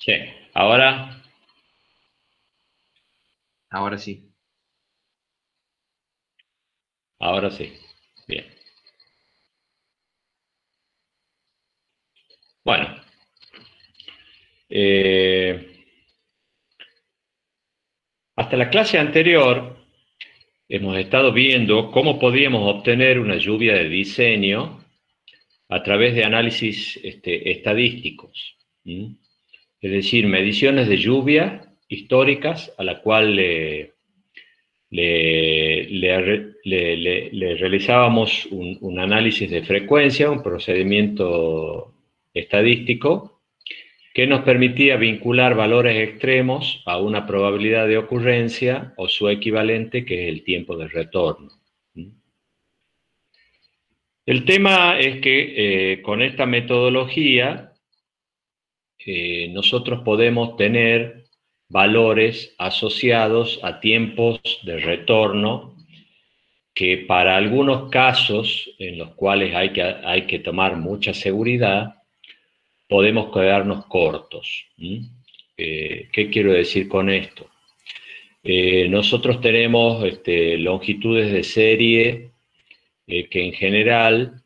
Sí, ahora sí, ahora sí. Bien. Bueno, eh, hasta la clase anterior hemos estado viendo cómo podíamos obtener una lluvia de diseño a través de análisis estadísticos. ¿Mm? Es decir, mediciones de lluvia históricas a la cual le realizábamos un análisis de frecuencia, un procedimiento estadístico que nos permitía vincular valores extremos a una probabilidad de ocurrencia o su equivalente, que es el tiempo de retorno. El tema es que con esta metodología nosotros podemos tener valores asociados a tiempos de retorno que para algunos casos en los cuales hay que tomar mucha seguridad, podemos quedarnos cortos. ¿Qué quiero decir con esto? Nosotros tenemos longitudes de serie que en general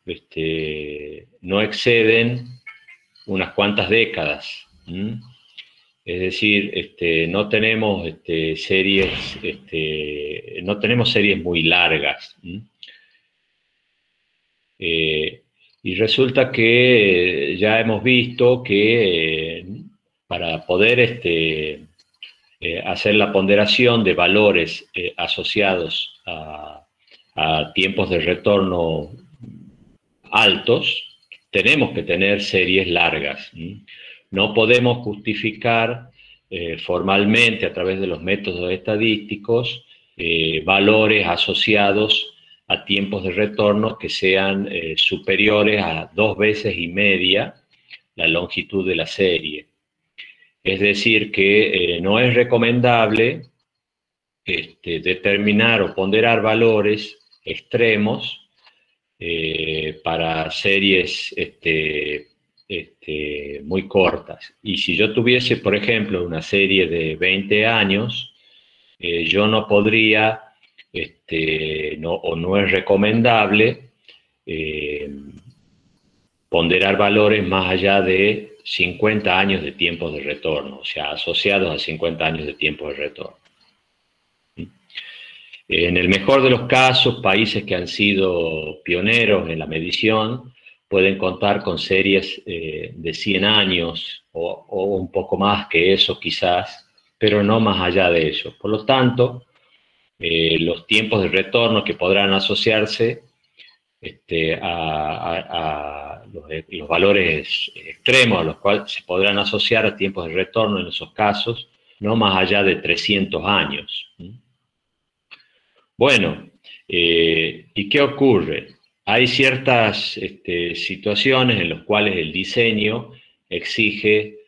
no exceden unas cuantas décadas. Es decir, no tenemos series, no tenemos series muy largas. Y resulta que ya hemos visto que para poder hacer la ponderación de valores asociados a tiempos de retorno altos, tenemos que tener series largas. No podemos justificar formalmente a través de los métodos estadísticos valores asociados a tiempos de retorno que sean superiores a 2,5 veces la longitud de la serie. Es decir, que no es recomendable determinar o ponderar valores extremos para series muy cortas. Y si yo tuviese, por ejemplo, una serie de 20 años, yo no podría, o no es recomendable, ponderar valores más allá de 50 años de tiempo de retorno, o sea, asociados a 50 años de tiempo de retorno. En el mejor de los casos, países que han sido pioneros en la medición pueden contar con series de 100 años o un poco más que eso quizás, pero no más allá de eso. Por lo tanto, los tiempos de retorno que podrán asociarse a los valores extremos a los cuales se podrán asociar a tiempos de retorno en esos casos, no más allá de 300 años. Bueno, ¿y qué ocurre? Hay ciertas situaciones en las cuales el diseño exige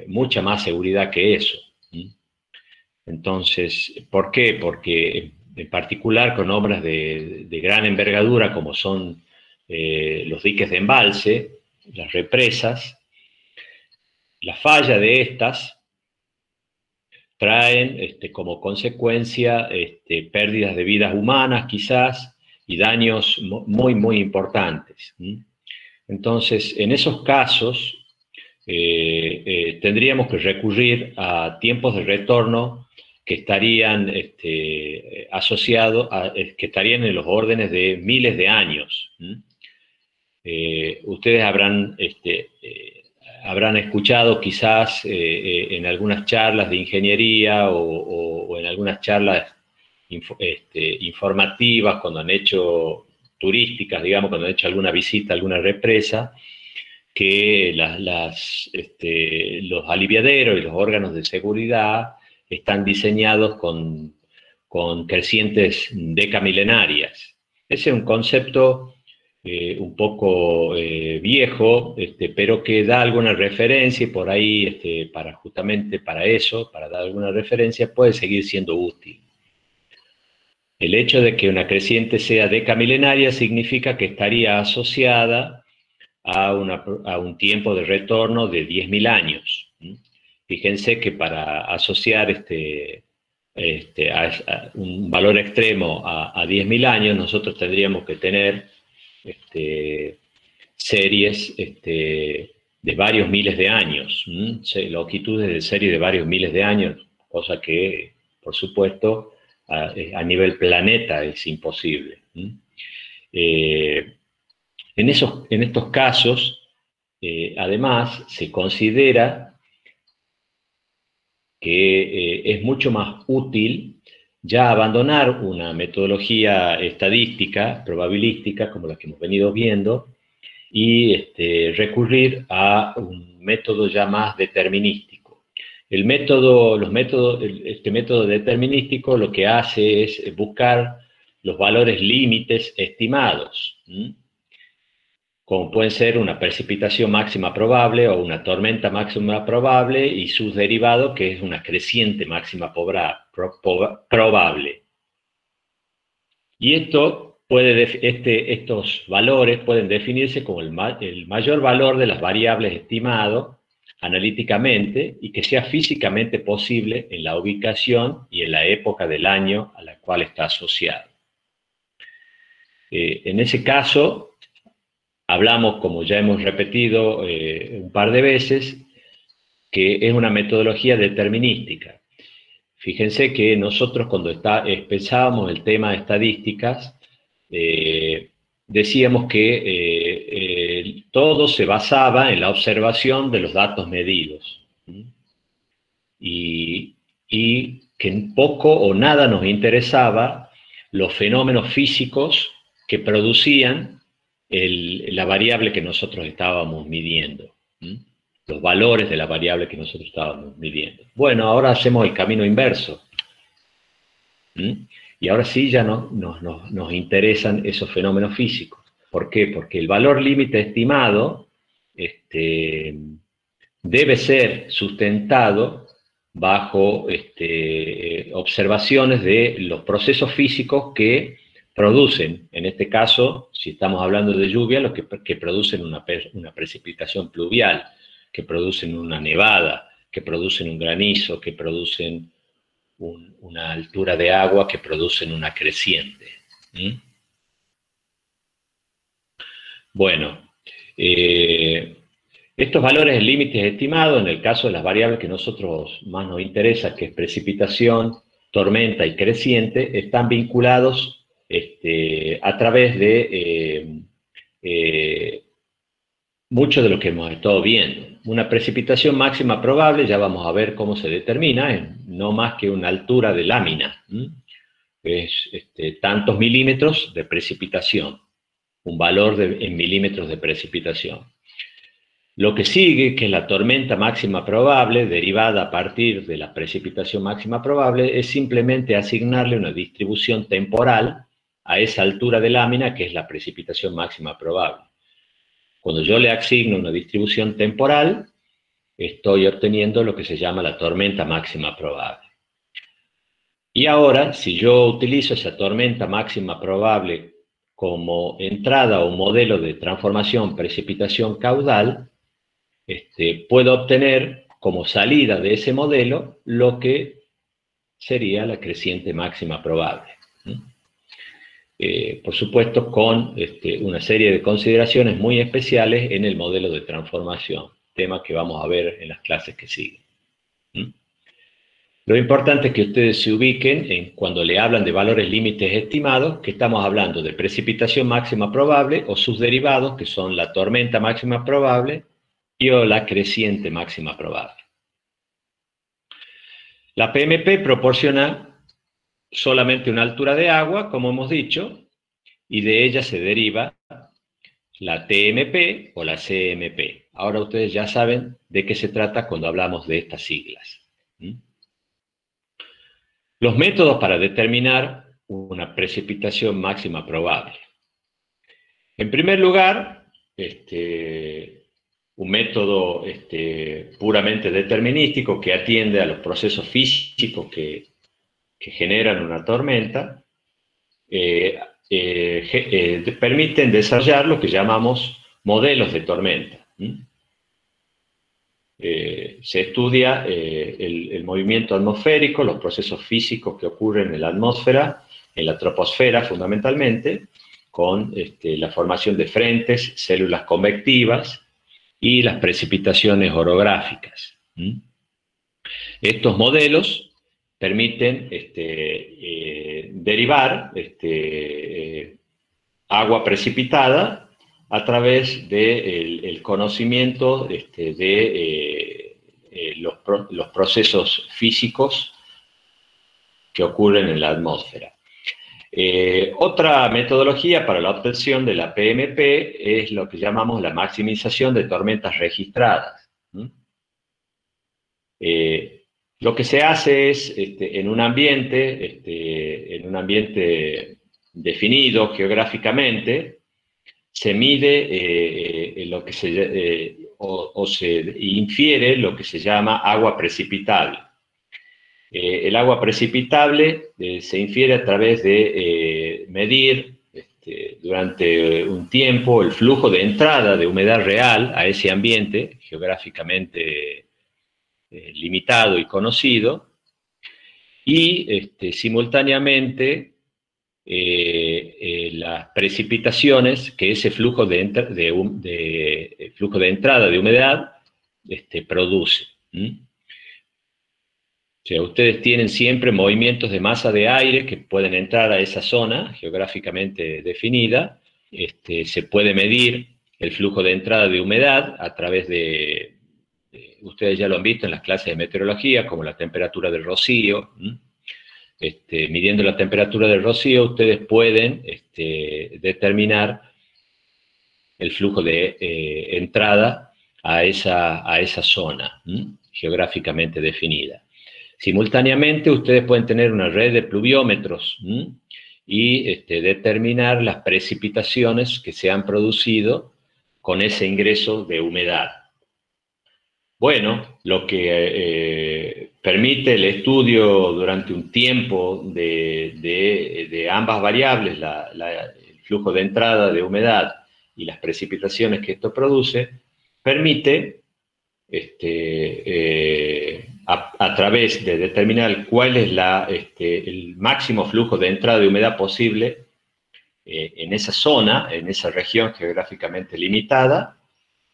mucha más seguridad que eso. Entonces, ¿por qué? Porque en particular con obras de gran envergadura como son los diques de embalse, las represas, la falla de estas traen como consecuencia pérdidas de vidas humanas quizás y daños muy, muy importantes. Entonces, en esos casos tendríamos que recurrir a tiempos de retorno que estarían asociados, que estarían en los órdenes de miles de años. Ustedes habrán escuchado quizás en algunas charlas de ingeniería o en algunas charlas informativas, cuando han hecho turísticas, digamos, cuando han hecho alguna visita a alguna represa, que los aliviaderos y los órganos de seguridad están diseñados con crecientes decamilenarias. Ese es un concepto un poco viejo, pero que da alguna referencia y por ahí, justamente para eso, para dar alguna referencia, puede seguir siendo útil. El hecho de que una creciente sea decamilenaria significa que estaría asociada a un tiempo de retorno de 10.000 años. Fíjense que para asociar a un valor extremo a 10.000 años, nosotros tendríamos que tener series de varios miles de años, longitudes de series de varios miles de años, cosa que, por supuesto, a nivel planeta es imposible. En estos casos, además, se considera que es mucho más útil ya abandonar una metodología estadística, probabilística, como la que hemos venido viendo, y recurrir a un método ya más determinístico. Este método determinístico lo que hace es buscar los valores límites estimados, como pueden ser una precipitación máxima probable o una tormenta máxima probable y sus derivados, que es una creciente máxima probable. Y estos valores pueden definirse como el mayor valor de las variables estimado analíticamente y que sea físicamente posible en la ubicación y en la época del año a la cual está asociado. En ese caso, hablamos, como ya hemos repetido un par de veces, que es una metodología determinística. Fíjense que nosotros cuando pensábamos el tema de estadísticas, decíamos que todo se basaba en la observación de los datos medidos. Y que poco o nada nos interesaba los fenómenos físicos que producían la variable que nosotros estábamos midiendo, los valores de la variable que nosotros estábamos midiendo. Bueno, ahora hacemos el camino inverso. Y ahora sí ya nos interesan esos fenómenos físicos. ¿Por qué? Porque el valor límite estimado debe ser sustentado bajo observaciones de los procesos físicos que producen, en este caso, si estamos hablando de lluvia, los que producen una precipitación pluvial, que producen una nevada, que producen un granizo, que producen una altura de agua, que producen una creciente. Bueno, estos valores límites estimados, en el caso de las variables que a nosotros más nos interesa, que es precipitación, tormenta y creciente, están vinculados a través de mucho de lo que hemos estado viendo. Una precipitación máxima probable, ya vamos a ver cómo se determina, es no más que una altura de lámina. Es tantos milímetros de precipitación, un valor en milímetros de precipitación. Lo que sigue, que es la tormenta máxima probable, derivada a partir de la precipitación máxima probable, es simplemente asignarle una distribución temporal a esa altura de lámina que es la precipitación máxima probable. Cuando yo le asigno una distribución temporal, estoy obteniendo lo que se llama la tormenta máxima probable. Y ahora, si yo utilizo esa tormenta máxima probable como entrada o modelo de transformación precipitación caudal, puedo obtener como salida de ese modelo lo que sería la creciente máxima probable. Por supuesto, con una serie de consideraciones muy especiales en el modelo de transformación, tema que vamos a ver en las clases que siguen. Lo importante es que ustedes se ubiquen en cuando le hablan de valores límites estimados, que estamos hablando de precipitación máxima probable o sus derivados, que son la tormenta máxima probable y o la creciente máxima probable. La PMP proporciona solamente una altura de agua, como hemos dicho, y de ella se deriva la TMP o la CMP. Ahora ustedes ya saben de qué se trata cuando hablamos de estas siglas. Los métodos para determinar una precipitación máxima probable. En primer lugar, un método puramente determinístico que atiende a los procesos físicos que generan una tormenta, permiten desarrollar lo que llamamos modelos de tormenta. Se estudia el movimiento atmosférico, los procesos físicos que ocurren en la atmósfera, en la troposfera fundamentalmente, con la formación de frentes, células convectivas y las precipitaciones orográficas. Estos modelos permiten derivar agua precipitada a través del conocimiento de los procesos físicos que ocurren en la atmósfera. Otra metodología para la obtención de la PMP es lo que llamamos la maximización de tormentas registradas. Lo que se hace es, en un ambiente definido geográficamente, se mide lo que se infiere lo que se llama agua precipitable. El agua precipitable se infiere a través de medir durante un tiempo el flujo de entrada de humedad real a ese ambiente geográficamente limitado y conocido, y simultáneamente las precipitaciones que ese flujo de entrada de humedad produce. O sea, ustedes tienen siempre movimientos de masa de aire que pueden entrar a esa zona geográficamente definida. Se puede medir el flujo de entrada de humedad a través de, ustedes ya lo han visto en las clases de meteorología, como la temperatura del rocío. Midiendo la temperatura del rocío, ustedes pueden determinar el flujo de entrada a esa zona geográficamente definida. Simultáneamente, ustedes pueden tener una red de pluviómetros y determinar las precipitaciones que se han producido con ese ingreso de humedad. Bueno, lo que permite el estudio durante un tiempo de ambas variables, el flujo de entrada de humedad y las precipitaciones que esto produce, permite a través de determinar cuál es el máximo flujo de entrada de humedad posible en esa zona, en esa región geográficamente limitada,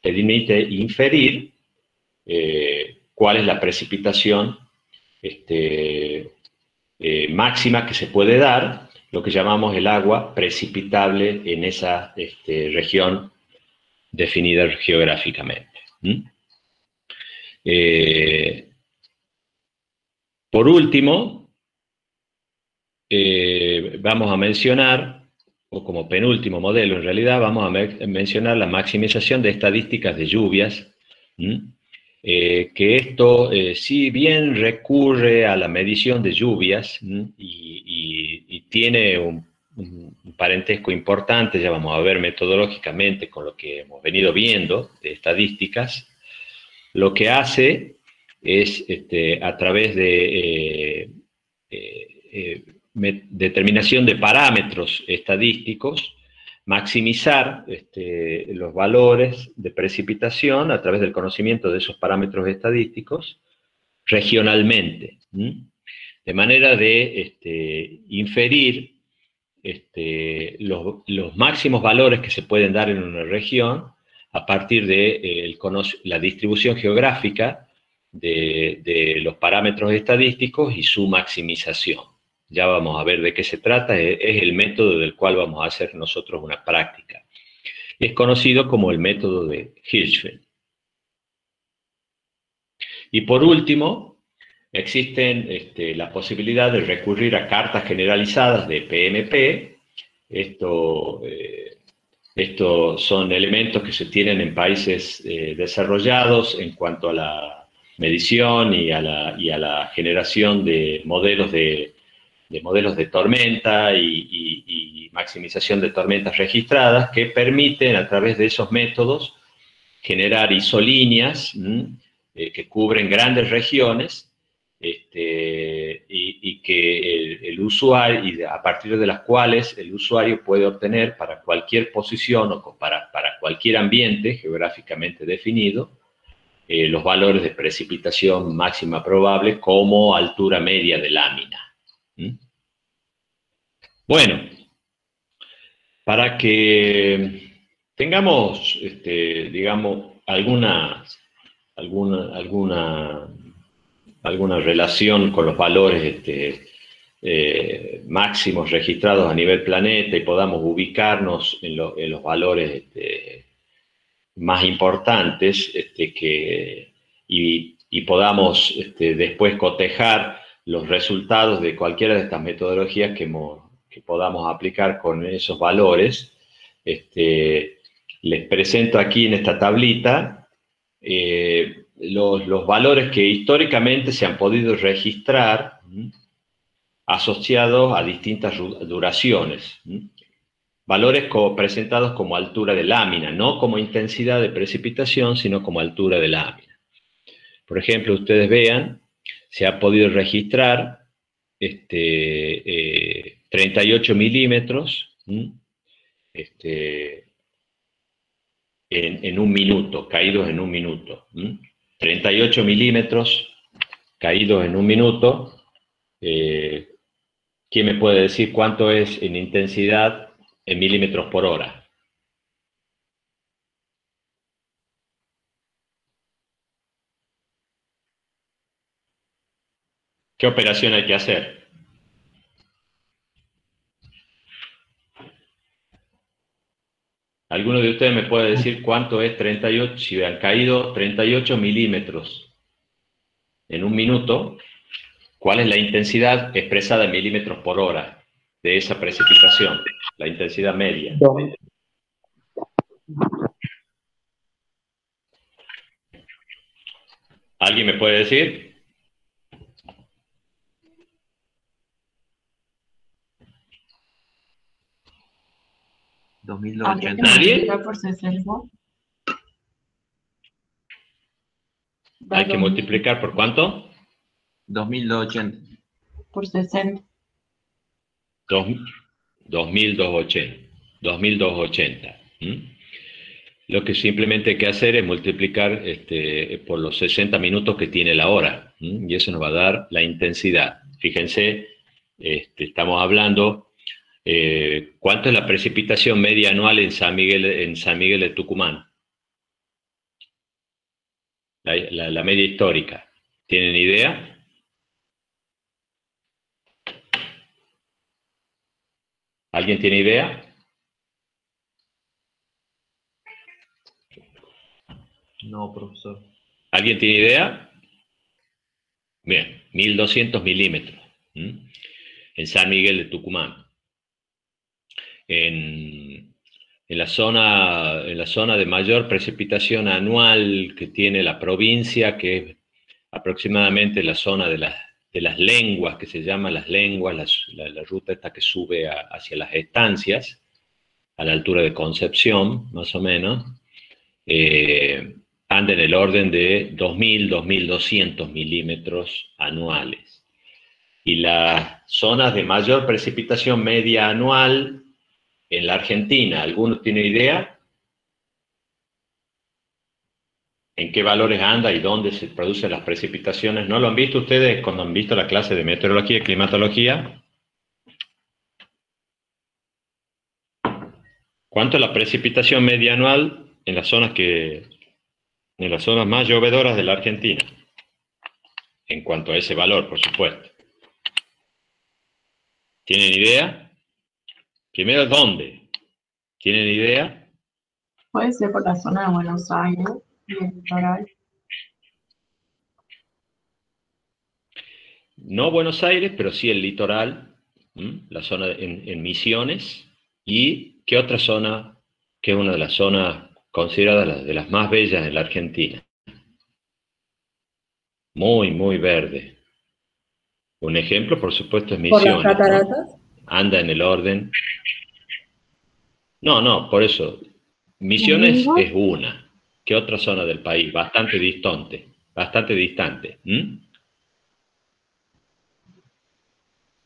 permite inferir cuál es la precipitación máxima que se puede dar, lo que llamamos el agua precipitable en esa región definida geográficamente. Por último, vamos a mencionar, o como penúltimo modelo en realidad, vamos a mencionar la maximización de estadísticas de lluvias, que esto, si bien recurre a la medición de lluvias y tiene un parentesco importante, ya vamos a ver metodológicamente con lo que hemos venido viendo de estadísticas, lo que hace es, a través de determinación de parámetros estadísticos, maximizar los valores de precipitación a través del conocimiento de esos parámetros estadísticos regionalmente, de manera de inferir los máximos valores que se pueden dar en una región a partir de la distribución geográfica de los parámetros estadísticos y su maximización. Ya vamos a ver de qué se trata, es el método del cual vamos a hacer nosotros una práctica. Es conocido como el método de Hirschfeld. Y por último, existen la posibilidad de recurrir a cartas generalizadas de PMP. Estos son elementos que se tienen en países desarrollados en cuanto a la medición y a la generación de modelos de tormenta y maximización de tormentas registradas, que permiten a través de esos métodos generar isolíneas que cubren grandes regiones y que el usuario, y a partir de las cuales el usuario puede obtener para cualquier posición o para cualquier ambiente geográficamente definido los valores de precipitación máxima probable como altura media de lámina. ¿Mm? Bueno, para que tengamos, digamos, alguna relación con los valores máximos registrados a nivel planeta y podamos ubicarnos en los valores más importantes y podamos después cotejar los resultados de cualquiera de estas metodologías que podamos aplicar con esos valores. Les presento aquí en esta tablita los valores que históricamente se han podido registrar asociados a distintas duraciones. Valores presentados como altura de lámina, no como intensidad de precipitación, sino como altura de lámina. Por ejemplo, ustedes vean, se ha podido registrar 38 milímetros en un minuto, caídos en un minuto. 38 milímetros caídos en un minuto. ¿Quién me puede decir cuánto es en intensidad en milímetros por hora? ¿Qué operación hay que hacer? ¿Alguno de ustedes me puede decir cuánto es 38, si han caído 38 milímetros en un minuto? ¿Cuál es la intensidad expresada en milímetros por hora de esa precipitación? La intensidad media. ¿Alguien me puede decir? ¿Nadie? Por 60. Hay que multiplicar por ¿cuánto? 2280. Por 60. 2280. Lo que simplemente hay que hacer es multiplicar por los 60 minutos que tiene la hora, y eso nos va a dar la intensidad. Fíjense, estamos hablando, ¿cuánto es la precipitación media anual en San Miguel de Tucumán? La media histórica. ¿Tienen idea? ¿Alguien tiene idea? No, profesor. ¿Alguien tiene idea? Bien, 1200 milímetros en San Miguel de Tucumán. En la zona de mayor precipitación anual que tiene la provincia, que es aproximadamente la zona de las lenguas, que se llaman las lenguas, la ruta esta que sube hacia las estancias, a la altura de Concepción, más o menos, anda en el orden de 2000, 2200 milímetros anuales. Y las zonas de mayor precipitación media anual en la Argentina, ¿alguno tiene idea? ¿En qué valores anda y dónde se producen las precipitaciones? ¿No lo han visto ustedes cuando han visto la clase de meteorología y climatología? ¿Cuánto es la precipitación media anual en las zonas más llovedoras de la Argentina? En cuanto a ese valor, por supuesto. ¿Tienen idea? Primero, ¿dónde? ¿Tienen idea? Puede ser por la zona de Buenos Aires y el litoral. No Buenos Aires, pero sí el litoral, la zona en Misiones. ¿Y qué otra zona, que es una de las zonas consideradas de las más bellas de la Argentina? Muy, muy verde. Un ejemplo, por supuesto, es ¿Por las Misiones, cataratas? ¿no? Anda en el orden. No, por eso. Misiones es una. ¿Qué otra zona del país? Bastante distante. Bastante distante.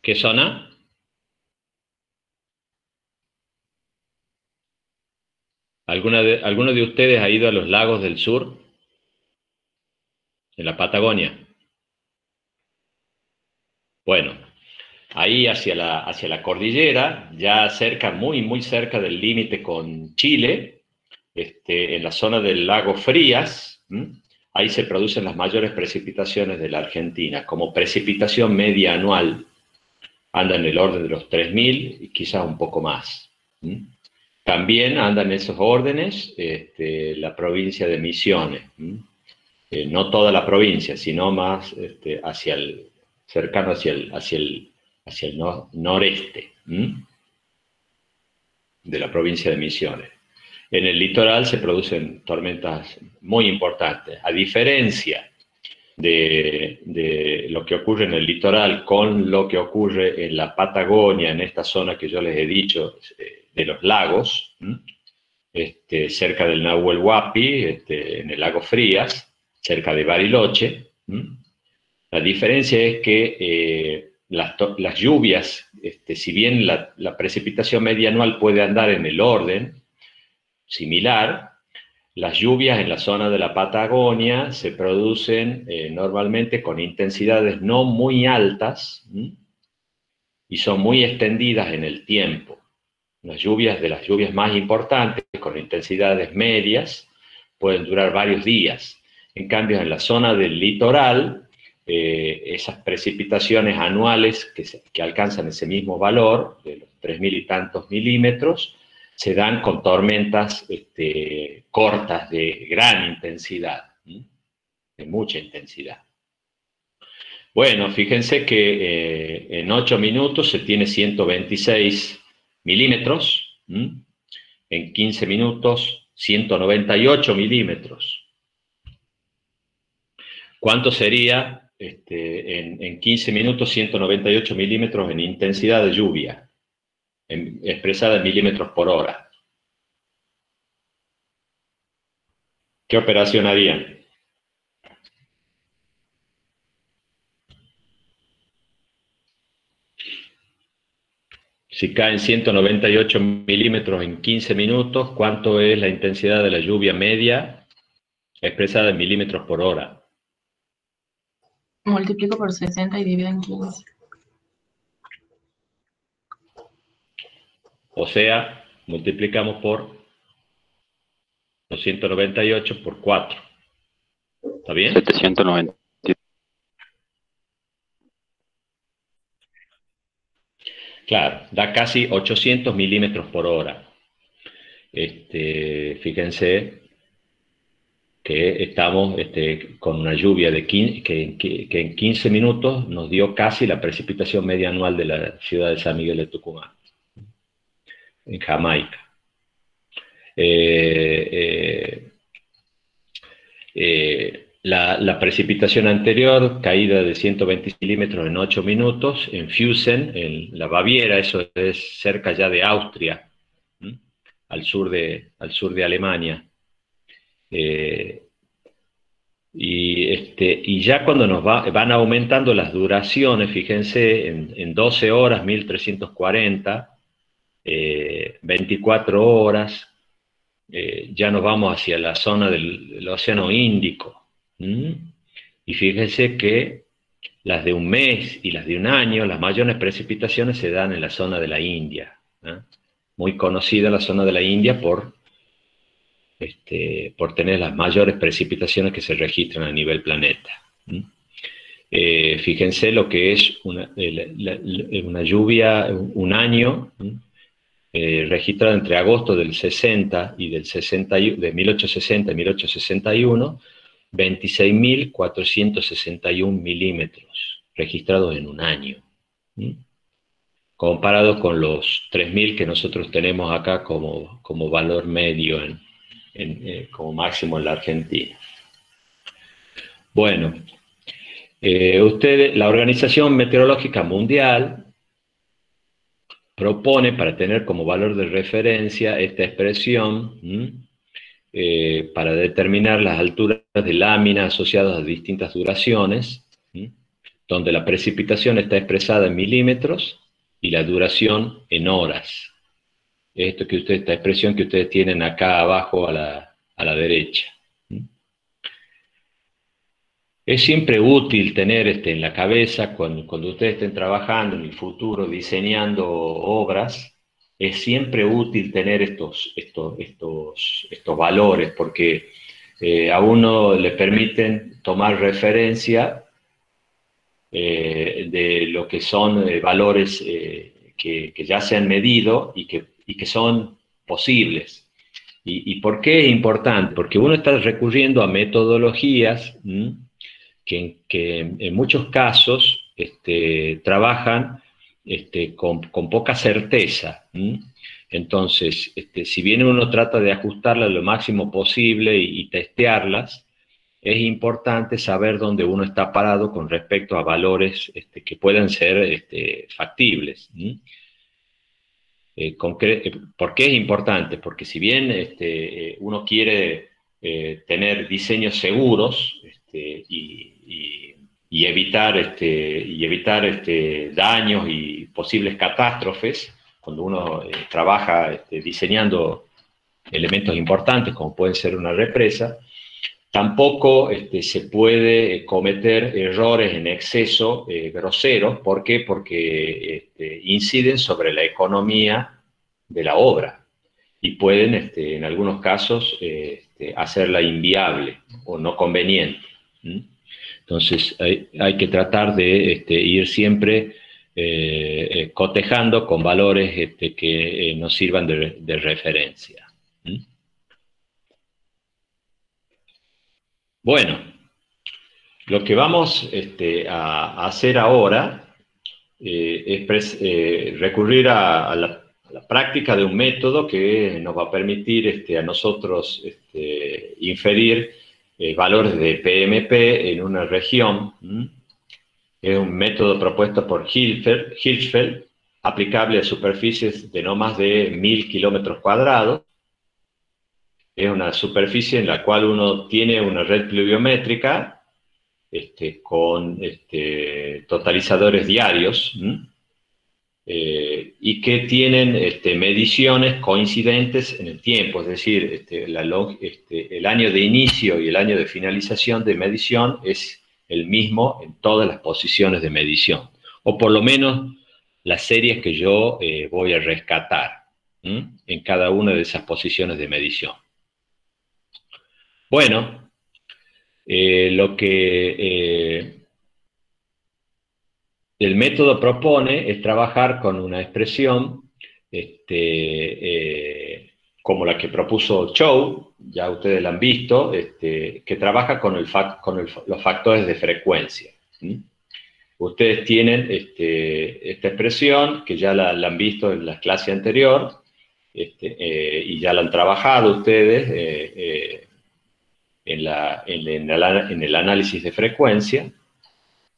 ¿Qué zona? ¿Alguno de ustedes ha ido a los lagos del sur? en la Patagonia. Bueno, ahí hacia la cordillera, ya cerca, muy cerca del límite con Chile, en la zona del lago Frías, ahí se producen las mayores precipitaciones de la Argentina. Como precipitación media anual, anda en el orden de los 3.000 y quizás un poco más. También andan en esos órdenes la provincia de Misiones. No toda la provincia, sino más cercano hacia el noreste de la provincia de Misiones. En el litoral se producen tormentas muy importantes. A diferencia de lo que ocurre en el litoral con lo que ocurre en la Patagonia, en esta zona que yo les he dicho, de los lagos, cerca del Nahuel Huapi, en el lago Frías, cerca de Bariloche. La diferencia es que las lluvias, si bien la precipitación media anual puede andar en el orden similar, las lluvias en la zona de la Patagonia se producen normalmente con intensidades no muy altas y son muy extendidas en el tiempo. Las lluvias más importantes, con intensidades medias, pueden durar varios días. En cambio, en la zona del litoral, esas precipitaciones anuales que alcanzan ese mismo valor, de los 3.000 y tantos milímetros, se dan con tormentas cortas de gran intensidad, de mucha intensidad. Bueno, fíjense que en 8 minutos se tiene 126 milímetros, en 15 minutos 198 milímetros. ¿Cuánto sería en 15 minutos 198 milímetros en intensidad de lluvia, expresada en milímetros por hora? ¿Qué operación harían? Si caen 198 milímetros en 15 minutos, ¿cuánto es la intensidad de la lluvia media expresada en milímetros por hora? Multiplico por 60 y divido en 15. O sea, multiplicamos por 298 por 4. ¿Está bien? 790. Claro, da casi 800 milímetros por hora. Fíjense que estamos con una lluvia que en 15 minutos nos dio casi la precipitación media anual de la ciudad de San Miguel de Tucumán, en Jamaica. La precipitación anterior, caída de 120 milímetros en 8 minutos, en Füssen, en la Baviera, eso es cerca ya de Austria, al sur de Alemania. Y ya cuando van aumentando las duraciones, fíjense, en 12 horas, 1340, 24 horas, ya nos vamos hacia la zona del Océano Índico. Y fíjense que las de un mes y las de un año, las mayores precipitaciones se dan en la zona de la India. Muy conocida la zona de la India por tener las mayores precipitaciones que se registran a nivel planeta. Fíjense lo que es una lluvia, un año, registrada entre agosto del 60 y de 1860 y 1861, 26.461 milímetros registrados en un año, comparado con los 3.000 que nosotros tenemos acá como valor medio como máximo en la Argentina. Bueno, la Organización Meteorológica Mundial propone, para tener como valor de referencia esta expresión, para determinar las alturas de lámina asociadas a distintas duraciones, donde la precipitación está expresada en milímetros y la duración en horas. Esta expresión que ustedes tienen acá abajo a la derecha. Es siempre útil tener en la cabeza, cuando ustedes estén trabajando en el futuro, diseñando obras, es siempre útil tener estos valores, porque a uno le permiten tomar referencia de lo que son valores que ya se han medido y que son posibles. ¿Y por qué es importante? Porque uno está recurriendo a metodologías que en muchos casos trabajan con poca certeza. Entonces, si bien uno trata de ajustarlas lo máximo posible y testearlas, es importante saber dónde uno está parado con respecto a valores que puedan ser factibles. ¿Por qué es importante? Porque si bien uno quiere tener diseños seguros y evitar, daños y posibles catástrofes, cuando uno trabaja diseñando elementos importantes como pueden ser una represa, tampoco se puede cometer errores en exceso groseros. ¿Por qué? Porque inciden sobre la economía de la obra y pueden, en algunos casos, hacerla inviable o no conveniente. Entonces, hay que tratar de ir siempre cotejando con valores que nos sirvan de referencia. Bueno, lo que vamos a hacer ahora es recurrir a la práctica de un método que nos va a permitir a nosotros inferir valores de PMP en una región. Es un método propuesto por Hirschfeld, aplicable a superficies de no más de 1000 kilómetros cuadrados. Es una superficie en la cual uno tiene una red pluviométrica con totalizadores diarios y que tienen mediciones coincidentes en el tiempo, es decir, el año de inicio y el año de finalización de medición es el mismo en todas las posiciones de medición, o por lo menos las series que yo voy a rescatar en cada una de esas posiciones de medición. Bueno, lo que el método propone es trabajar con una expresión como la que propuso Chow, ya ustedes la han visto, que trabaja con los factores de frecuencia. Ustedes tienen esta expresión, que ya la han visto en la clase anterior, y ya la han trabajado ustedes en el análisis de frecuencia,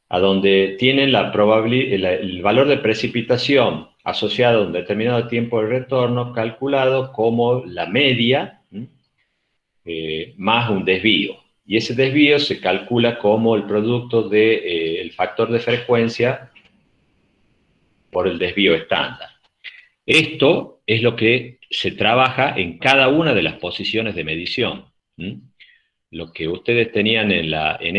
a donde tienen el valor de precipitación asociado a un determinado tiempo de retorno calculado como la media más un desvío. Y ese desvío se calcula como el producto del factor de frecuencia por el desvío estándar. Esto es lo que se trabaja en cada una de las posiciones de medición. Lo que ustedes tenían en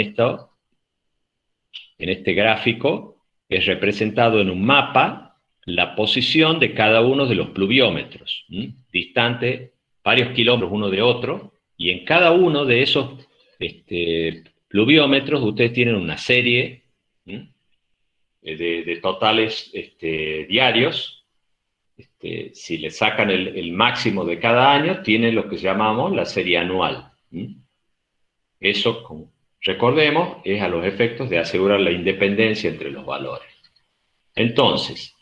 este gráfico es representado en un mapa la posición de cada uno de los pluviómetros, distante varios kilómetros uno de otro, y en cada uno de esos pluviómetros ustedes tienen una serie de totales diarios. Si le sacan el máximo de cada año, tienen lo que llamamos la serie anual. Eso, recordemos, es a los efectos de asegurar la independencia entre los valores. Entonces,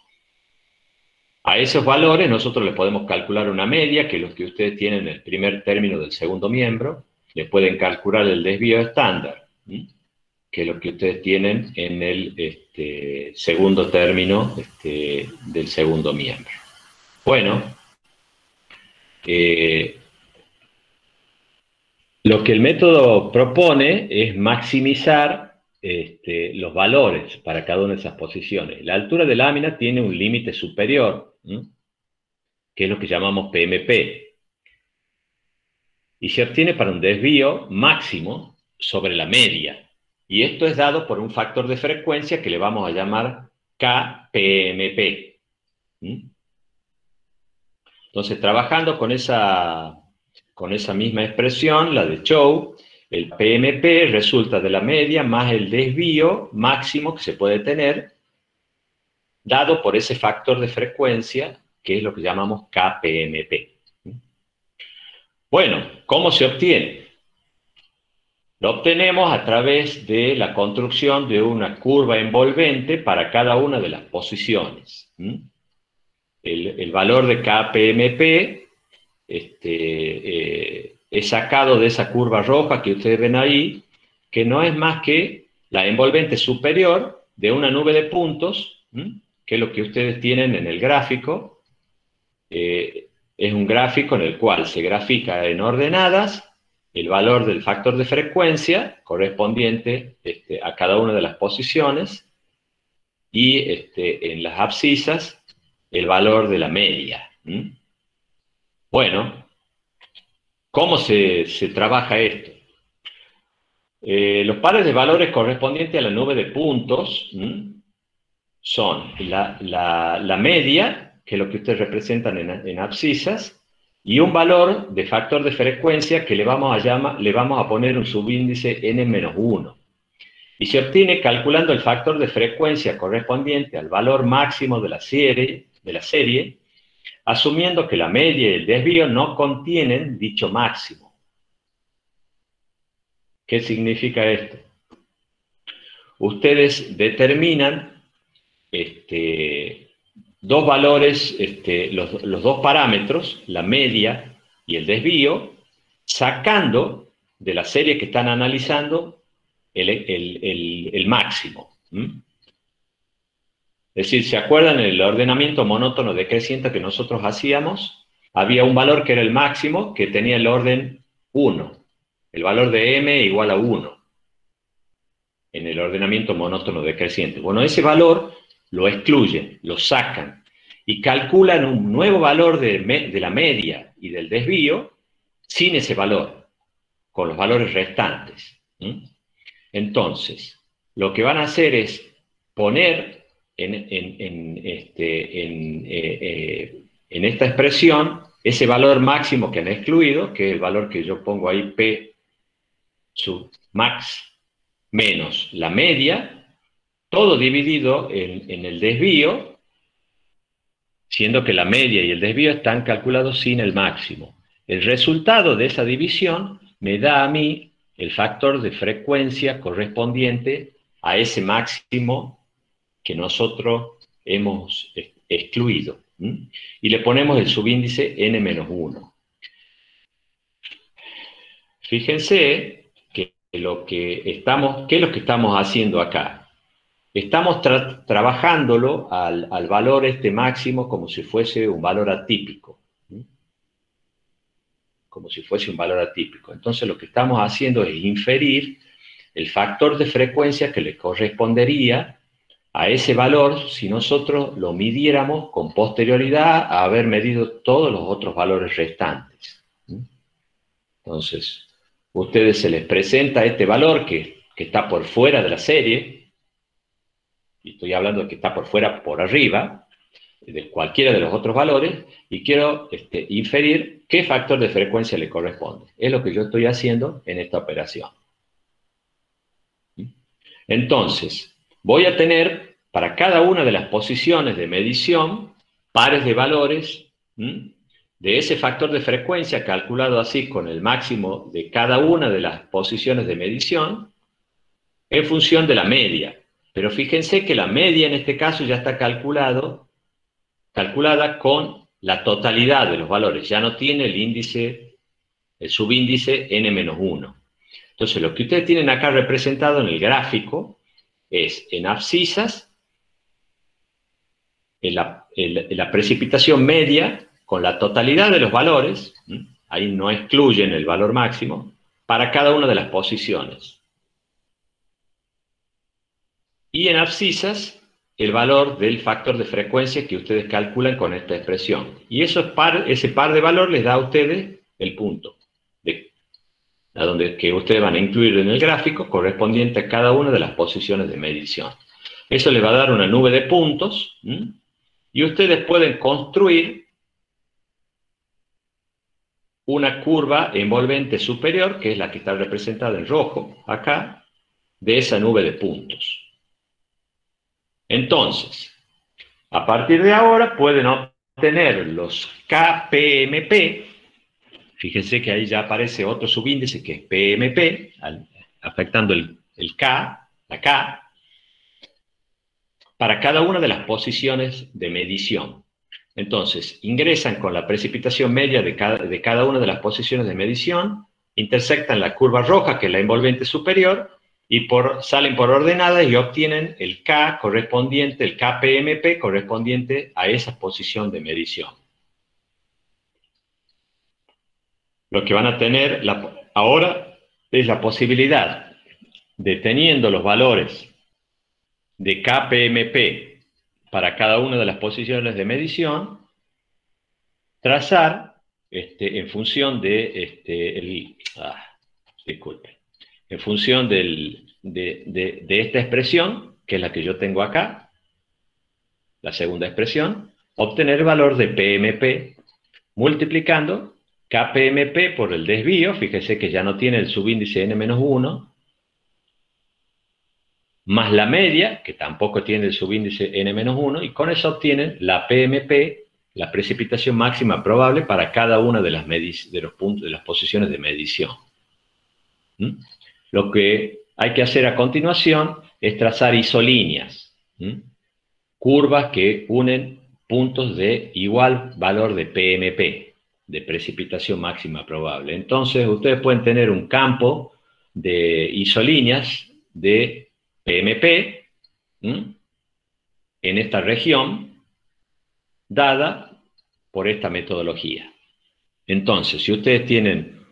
a esos valores nosotros le podemos calcular una media, que es lo que ustedes tienen en el primer término del segundo miembro. Le pueden calcular el desvío estándar, que es lo que ustedes tienen en el segundo término del segundo miembro. Bueno, lo que el método propone es maximizar los valores para cada una de esas posiciones. La altura de lámina tiene un límite superior, que es lo que llamamos PMP, y se obtiene para un desvío máximo sobre la media. Y esto es dado por un factor de frecuencia que le vamos a llamar KPMP. Entonces, trabajando con esa misma expresión, la de Chow, el PMP resulta de la media más el desvío máximo que se puede tener, dado por ese factor de frecuencia, que es lo que llamamos KPMP. Bueno, ¿cómo se obtiene? Lo obtenemos a través de la construcción de una curva envolvente para cada una de las posiciones. El valor de KPMP es sacado de esa curva roja que ustedes ven ahí, que no es más que la envolvente superior de una nube de puntos, que es lo que ustedes tienen en el gráfico. Es un gráfico en el cual se grafica en ordenadas el valor del factor de frecuencia correspondiente a cada una de las posiciones y en las abscisas el valor de la media. Bueno, ¿cómo se trabaja esto? Los pares de valores correspondientes a la nube de puntos son la media, que es lo que ustedes representan en abscisas, y un valor de factor de frecuencia que le vamos a poner un subíndice n-1. Y se obtiene calculando el factor de frecuencia correspondiente al valor máximo de la serie, asumiendo que la media y el desvío no contienen dicho máximo. ¿Qué significa esto? Ustedes determinan dos valores, los dos parámetros, la media y el desvío, sacando de la serie que están analizando el máximo. Es decir, ¿se acuerdan el ordenamiento monótono decreciente que nosotros hacíamos? Había un valor que era el máximo, que tenía el orden 1. El valor de m igual a 1. En el ordenamiento monótono decreciente. Bueno, ese valor lo excluyen, lo sacan, y calculan un nuevo valor de la media y del desvío sin ese valor, con los valores restantes. Entonces, lo que van a hacer es poner en esta expresión ese valor máximo que han excluido, que es el valor que yo pongo ahí, P sub max, menos la media, todo dividido en el desvío, siendo que la media y el desvío están calculados sin el máximo. El resultado de esa división me da a mí el factor de frecuencia correspondiente a ese máximo que nosotros hemos excluido. Y le ponemos el subíndice n-1. Fíjense que ¿qué es lo que estamos haciendo acá? Estamos trabajándolo al valor máximo como si fuese un valor atípico. Como si fuese un valor atípico. Entonces lo que estamos haciendo es inferir el factor de frecuencia que le correspondería a ese valor si nosotros lo midiéramos con posterioridad a haber medido todos los otros valores restantes. Entonces, a ustedes se les presenta este valor que está por fuera de la serie, y estoy hablando de que está por fuera, por arriba, de cualquiera de los otros valores, y quiero inferir qué factor de frecuencia le corresponde. Es lo que yo estoy haciendo en esta operación. Entonces, voy a tener para cada una de las posiciones de medición pares de valores de ese factor de frecuencia calculado así con el máximo de cada una de las posiciones de medición en función de la media. Pero fíjense que la media en este caso ya está calculada con la totalidad de los valores, ya no tiene el subíndice n-1. Entonces lo que ustedes tienen acá representado en el gráfico es en abscisas la precipitación media con la totalidad de los valores, ahí no excluyen el valor máximo, para cada una de las posiciones. Y en abscisas, el valor del factor de frecuencia que ustedes calculan con esta expresión. Y ese par de valor les da a ustedes el punto a donde que ustedes van a incluir en el gráfico correspondiente a cada una de las posiciones de medición. Eso le va a dar una nube de puntos, y ustedes pueden construir una curva envolvente superior, que es la que está representada en rojo acá, de esa nube de puntos. Entonces, a partir de ahora pueden obtener los KPMP. Fíjense que ahí ya aparece otro subíndice que es PMP, afectando el K, la K, para cada una de las posiciones de medición. Entonces, ingresan con la precipitación media de cada una de las posiciones de medición, intersectan la curva roja, que es la envolvente superior, y salen por ordenadas y obtienen el K correspondiente, el KPMP correspondiente a esa posición de medición. Lo que van a tener ahora es la posibilidad de, teniendo los valores de KPMP para cada una de las posiciones de medición, trazar en función de disculpe, en función de esta expresión, que es la que yo tengo acá, la segunda expresión, obtener el valor de PMP multiplicando KPMP por el desvío. Fíjese que ya no tiene el subíndice n-1, más la media, que tampoco tiene el subíndice n-1, y con eso obtienen la PMP, la precipitación máxima probable para cada una de las posiciones de medición. Lo que hay que hacer a continuación es trazar isolíneas, curvas que unen puntos de igual valor de PMP, de precipitación máxima probable. Entonces, ustedes pueden tener un campo de isolíneas de PMP en esta región, dada por esta metodología. Entonces, si ustedes tienen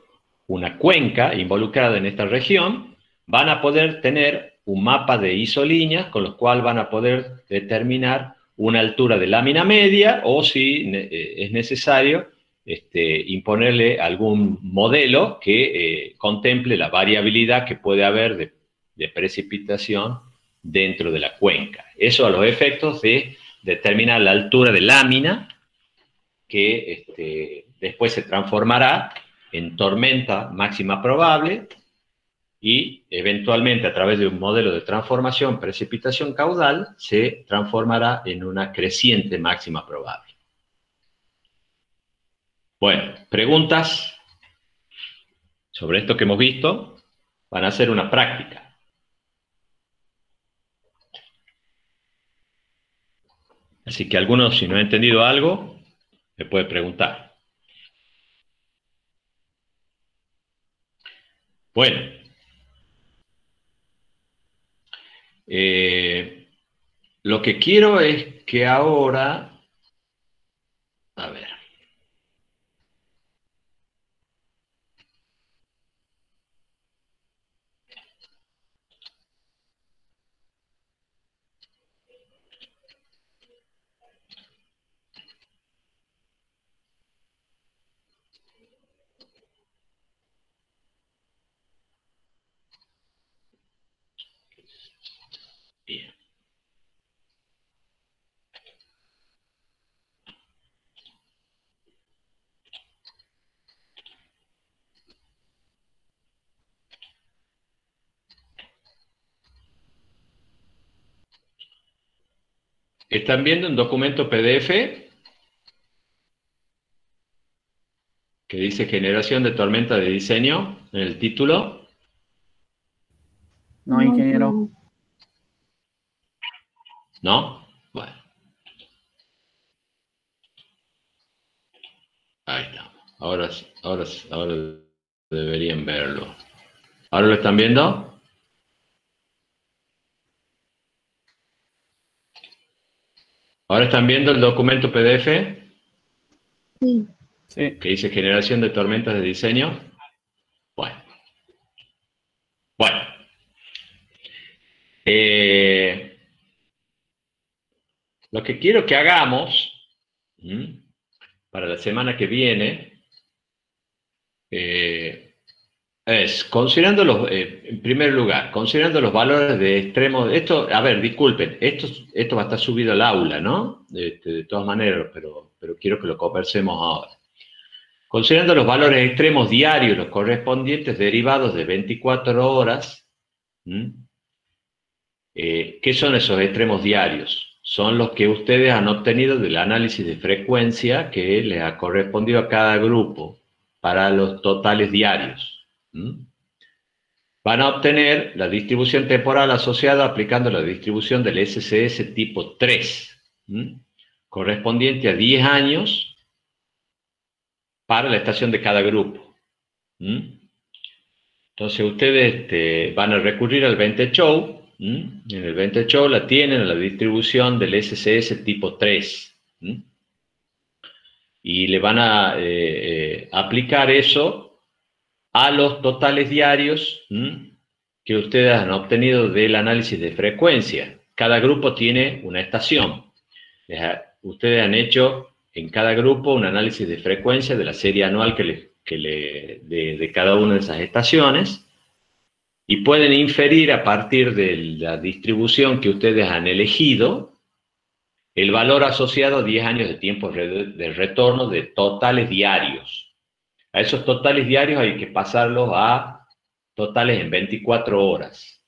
una cuenca involucrada en esta región, van a poder tener un mapa de isolíneas con los cuales van a poder determinar una altura de lámina media, o si es necesario, imponerle algún modelo que contemple la variabilidad que puede haber de precipitación dentro de la cuenca. Eso a los efectos de determinar la altura de lámina, que después se transformará en tormenta máxima probable, y eventualmente a través de un modelo de transformación precipitación caudal se transformará en una creciente máxima probable. Bueno, preguntas sobre esto que hemos visto. Van a hacer una práctica. Así que algunos, si no han entendido algo, me puede preguntar. Bueno. Lo que quiero es que ahora, a ver, bien. ¿Están viendo un documento PDF que dice generación de tormenta de diseño en el título? No, ingeniero. ¿No? Bueno. Ahí estamos. Ahora deberían verlo. ¿Ahora lo están viendo? ¿Ahora están viendo el documento PDF? Sí. Sí. Que dice generación de tormentas de diseño. Bueno. Bueno. Lo que quiero que hagamos para la semana que viene considerando en primer lugar, considerando los valores de extremos, esto, a ver, disculpen, esto va a estar subido al aula, ¿no? De todas maneras, pero quiero que lo conversemos ahora. Considerando los valores extremos diarios, los correspondientes derivados de 24 horas, ¿qué son esos extremos diarios? Son los que ustedes han obtenido del análisis de frecuencia que les ha correspondido a cada grupo para los totales diarios. Van a obtener la distribución temporal asociada aplicando la distribución del SCS tipo 3, correspondiente a 10 años para la estación de cada grupo. Entonces ustedes van a recurrir al Venture Show. En el Venture Show la tienen la distribución del SCS tipo 3. Y le van a aplicar eso a los totales diarios que ustedes han obtenido del análisis de frecuencia. Cada grupo tiene una estación. Ustedes han hecho en cada grupo un análisis de frecuencia de la serie anual de cada una de esas estaciones y pueden inferir a partir de la distribución que ustedes han elegido el valor asociado a 10 años de tiempo de retorno de totales diarios. A esos totales diarios hay que pasarlos a totales en 24 horas.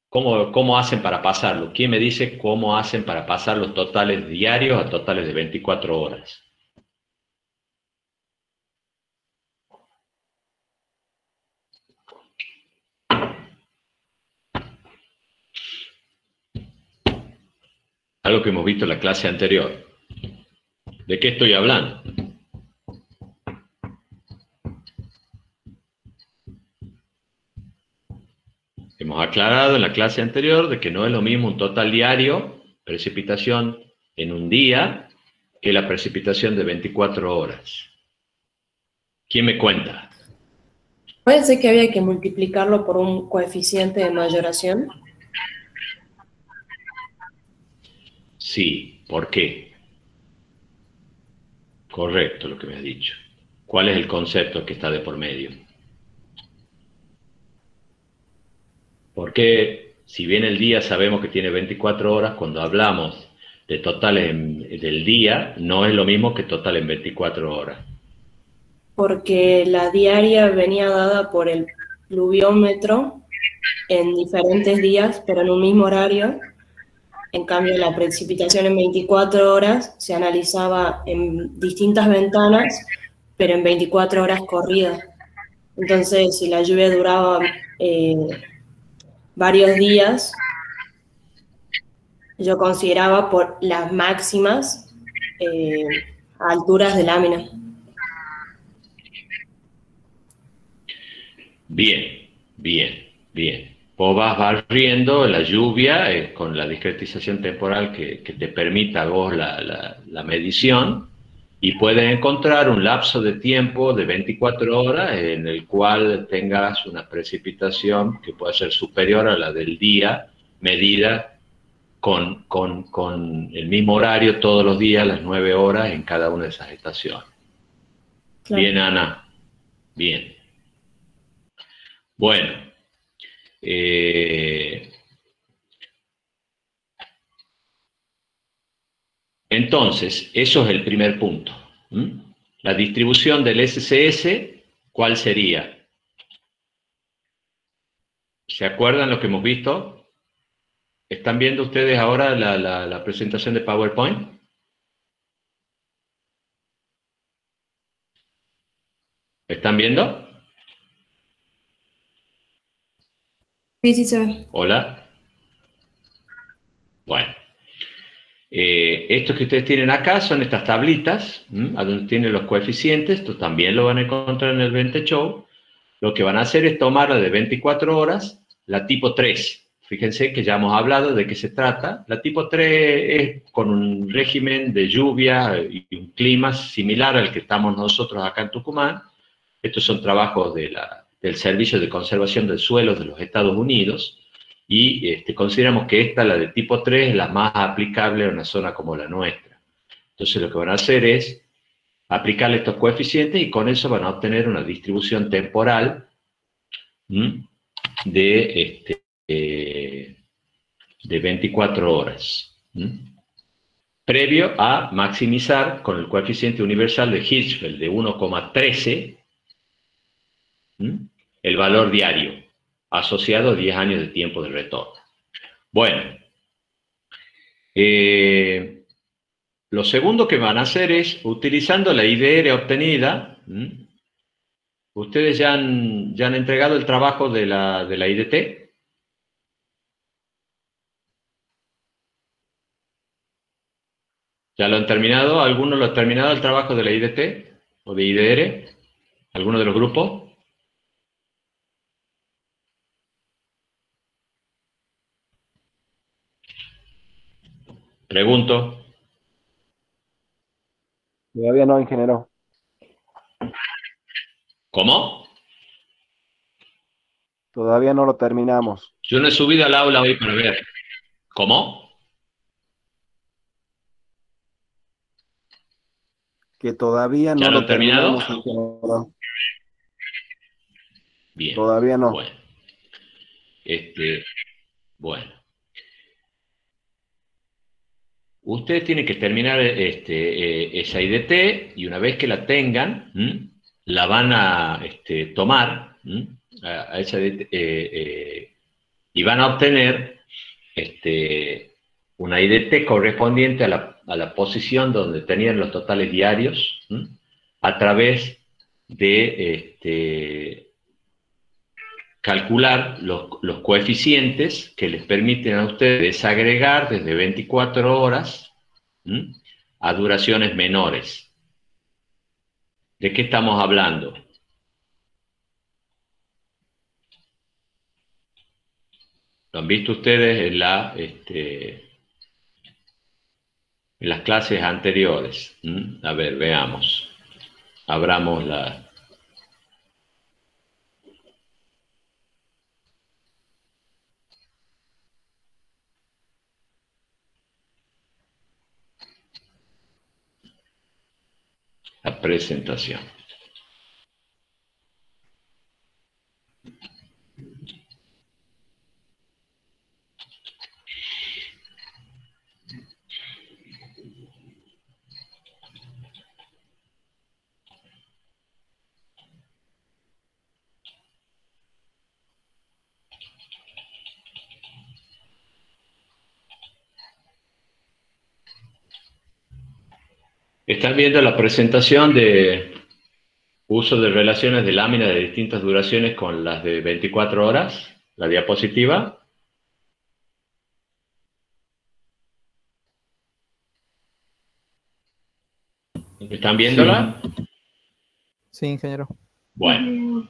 ¿Cómo hacen para pasarlo? ¿Quién me dice cómo hacen para pasar los totales diarios a totales de 24 horas? Algo que hemos visto en la clase anterior. ¿De qué estoy hablando? Hemos aclarado en la clase anterior de que no es lo mismo un total diario, precipitación en un día, que la precipitación de 24 horas. ¿Quién me cuenta? ¿Puede ser que había que multiplicarlo por un coeficiente de mayoración? Sí, ¿por qué? Correcto lo que me has dicho. ¿Cuál es el concepto que está de por medio? Porque si bien el día sabemos que tiene 24 horas, cuando hablamos de totales del día, no es lo mismo que total en 24 horas. Porque la diaria venía dada por el pluviómetro en diferentes días, pero en un mismo horario. En cambio, la precipitación en 24 horas se analizaba en distintas ventanas, pero en 24 horas corridas. Entonces, si la lluvia duraba varios días, yo consideraba por las máximas alturas de lámina. Bien, bien, bien. Vos vas barriendo la lluvia con la discretización temporal que te permita a vos la medición y puedes encontrar un lapso de tiempo de 24 horas en el cual tengas una precipitación que pueda ser superior a la del día, medida con el mismo horario todos los días, las 9 horas en cada una de esas estaciones. Claro. Bien, Ana. Bien. Bueno. Entonces, eso es el primer punto. La distribución del SCS, ¿cuál sería? ¿Se acuerdan lo que hemos visto? ¿Están viendo ustedes ahora la presentación de PowerPoint? ¿Están viendo? Sí, sí se ve. Hola. Bueno. Estos que ustedes tienen acá son estas tablitas, a donde tienen los coeficientes. Esto también lo van a encontrar en el Venture Show. Lo que van a hacer es tomar la de 24 horas, la tipo 3. Fíjense que ya hemos hablado de qué se trata. La tipo 3 es con un régimen de lluvia y un clima similar al que estamos nosotros acá en Tucumán. Estos son trabajos del Servicio de Conservación del Suelo de los Estados Unidos. Y consideramos que esta, la de tipo 3, es la más aplicable a una zona como la nuestra. Entonces lo que van a hacer es aplicarle estos coeficientes y con eso van a obtener una distribución temporal de 24 horas. Previo a maximizar con el coeficiente universal de Hirschfeld de 1,13 el valor diario asociado a 10 años de tiempo de retorno. Bueno, lo segundo que van a hacer es, utilizando la IDR obtenida, ustedes ya han entregado el trabajo de la IDT. ¿Ya lo han terminado? ¿Alguno lo ha terminado el trabajo de la IDT o de IDR? ¿Alguno de los grupos? Pregunto. Todavía no, ingeniero. ¿Cómo? Todavía no lo terminamos. Yo no he subido al aula hoy para ver. ¿Cómo? Que todavía ¿Ya no lo lo han terminado? terminamos, ingeniero. Bien. Todavía no. Bueno. Bueno. Ustedes tienen que terminar esa IDT y una vez que la tengan, la van a tomar a esa IDT, y van a obtener una IDT correspondiente a la posición donde tenían los totales diarios a través de calcular los coeficientes que les permiten a ustedes desagregar desde 24 horas a duraciones menores. ¿De qué estamos hablando? Lo han visto ustedes en las clases anteriores. A ver, veamos. Abramos la presentación. Están viendo la presentación de uso de relaciones de láminas de distintas duraciones con las de 24 horas, la diapositiva. ¿Están viéndola? Sí, ingeniero. Bueno,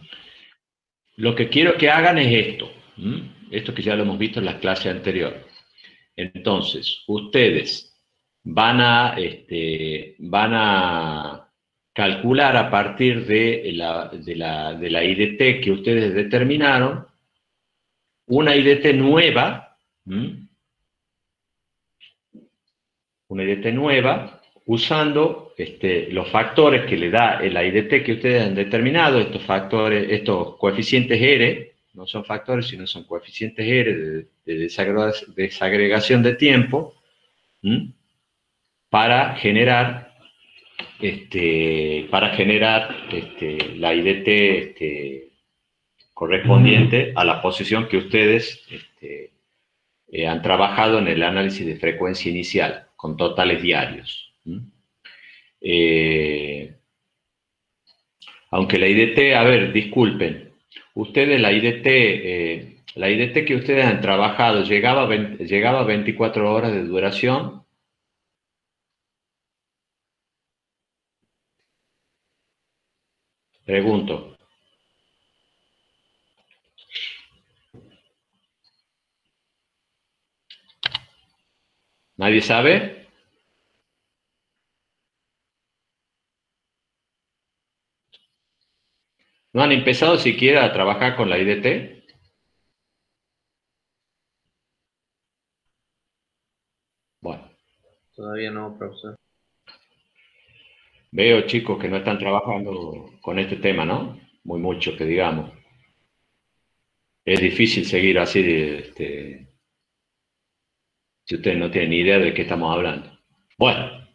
lo que quiero que hagan es esto. Esto que ya lo hemos visto en las clases anteriores. Entonces, ustedes van a calcular a partir de la IDT que ustedes determinaron, una IDT nueva, usando los factores que le da la IDT que ustedes han determinado, estos coeficientes R, no son factores, sino son coeficientes R de desagregación de tiempo, para generar la IDT correspondiente a la posición que ustedes han trabajado en el análisis de frecuencia inicial, con totales diarios. Aunque la IDT, a ver, disculpen, ustedes la IDT que ustedes han trabajado, ¿llegaba a 24 horas de duración? Pregunto. ¿Nadie sabe? ¿No han empezado siquiera a trabajar con la IDT? Bueno. Todavía no, profesor. Veo, chicos, que no están trabajando con este tema, ¿no? Muy mucho, que digamos. Es difícil seguir así, si ustedes no tienen ni idea de qué estamos hablando. Bueno,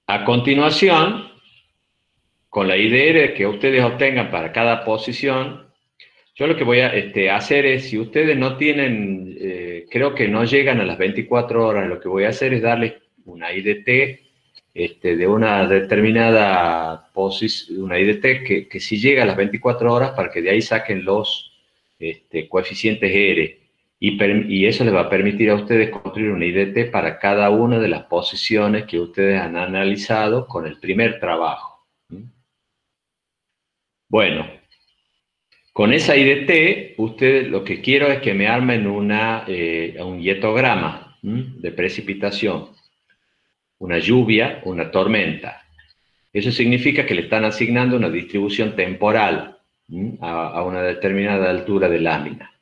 a continuación, con la idea que ustedes obtengan para cada posición, yo lo que voy a hacer es, si ustedes no tienen, creo que no llegan a las 24 horas, lo que voy a hacer es darles una IDT de una determinada posición, una IDT que sí llega a las 24 horas para que de ahí saquen los coeficientes R. Y eso les va a permitir a ustedes construir una IDT para cada una de las posiciones que ustedes han analizado con el primer trabajo. Bueno, con esa IDT, ustedes lo que quiero es que me armen un hietograma de precipitación, una lluvia, una tormenta. Eso significa que le están asignando una distribución temporal a una determinada altura de lámina.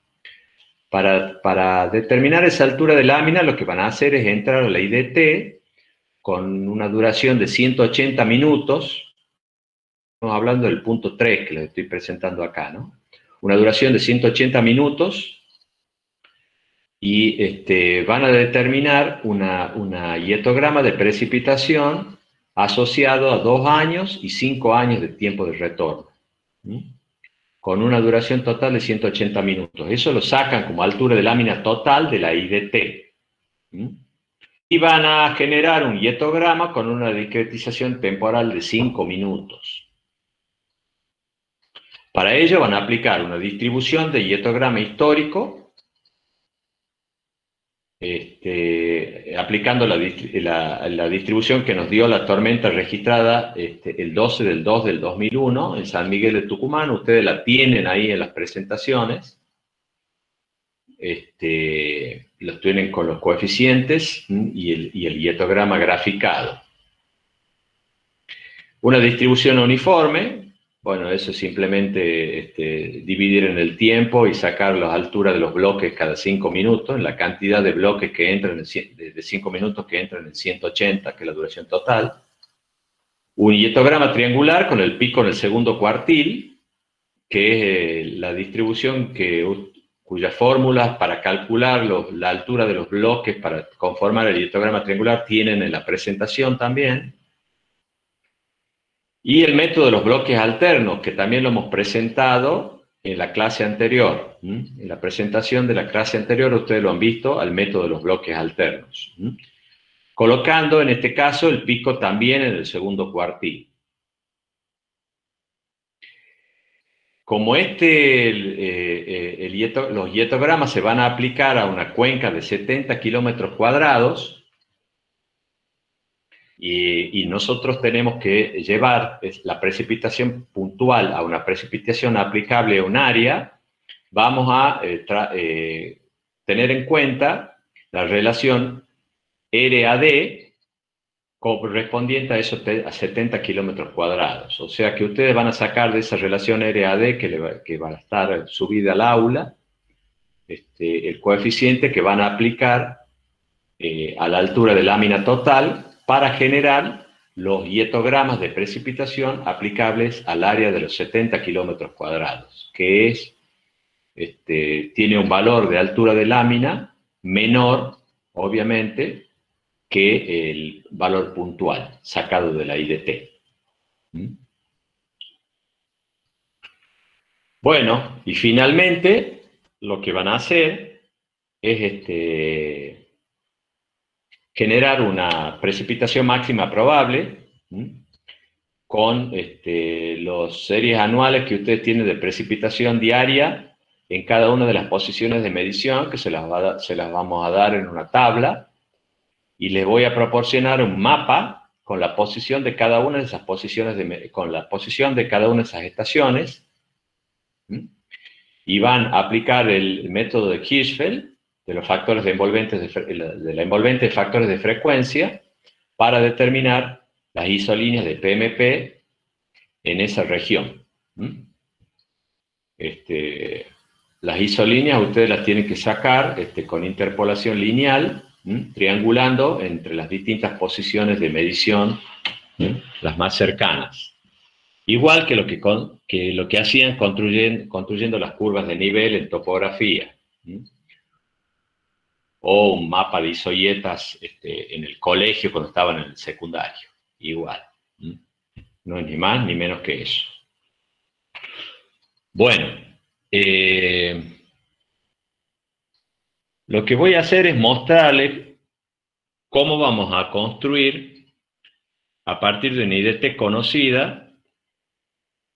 Para determinar esa altura de lámina, lo que van a hacer es entrar a la IDT con una duración de 180 minutos. Estamos hablando del punto 3 que les estoy presentando acá, ¿no? Una duración de 180 minutos y van a determinar una hietograma de precipitación asociado a 2 años y 5 años de tiempo de retorno, con una duración total de 180 minutos. Eso lo sacan como altura de lámina total de la IDT. Y van a generar un hietograma con una discretización temporal de 5 minutos. Para ello van a aplicar una distribución de hietograma histórico, aplicando la distribución que nos dio la tormenta registrada el 12 del 2 del 2001 en San Miguel de Tucumán. Ustedes la tienen ahí en las presentaciones. Los tienen con los coeficientes y el hietograma graficado. Una distribución uniforme. Bueno, eso es simplemente dividir en el tiempo y sacar las alturas de los bloques cada 5 minutos, en la cantidad de bloques que entran, de 5 minutos que entran en 180, que es la duración total. Un hietograma triangular con el pico en el segundo cuartil, que es la distribución cuyas fórmulas para calcular la altura de los bloques para conformar el hietograma triangular tienen en la presentación también. Y el método de los bloques alternos, que también lo hemos presentado en la clase anterior. En la presentación de la clase anterior ustedes lo han visto, al método de los bloques alternos. Colocando en este caso el pico también en el segundo cuartil. Como los hietogramas se van a aplicar a una cuenca de 70 kilómetros cuadrados, y nosotros tenemos que llevar la precipitación puntual a una precipitación aplicable a un área, vamos a tener en cuenta la relación RAD correspondiente a 70 kilómetros cuadrados. O sea que ustedes van a sacar de esa relación RAD que va a estar subida al aula, el coeficiente que van a aplicar a la altura de lámina total, para generar los hietogramas de precipitación aplicables al área de los 70 kilómetros cuadrados, que tiene un valor de altura de lámina menor, obviamente, que el valor puntual sacado de la IDT. Bueno, y finalmente, lo que van a hacer es generar una precipitación máxima probable con los series anuales que ustedes tienen de precipitación diaria en cada una de las posiciones de medición, que se las vamos a dar en una tabla, y les voy a proporcionar un mapa con la posición de cada una de esas posiciones, con la posición de cada una de esas estaciones, y van a aplicar el método de Hirschfeld, de los factores de la envolvente de factores de frecuencia, para determinar las isolíneas de PMP en esa región. Las isolíneas ustedes las tienen que sacar con interpolación lineal, triangulando entre las distintas posiciones de medición, las más cercanas. Igual que lo que hacían construyendo las curvas de nivel en topografía. O un mapa de isoietas en el colegio cuando estaban en el secundario. Igual. No es ni más ni menos que eso. Bueno, lo que voy a hacer es mostrarles cómo vamos a construir, a partir de una IDT conocida,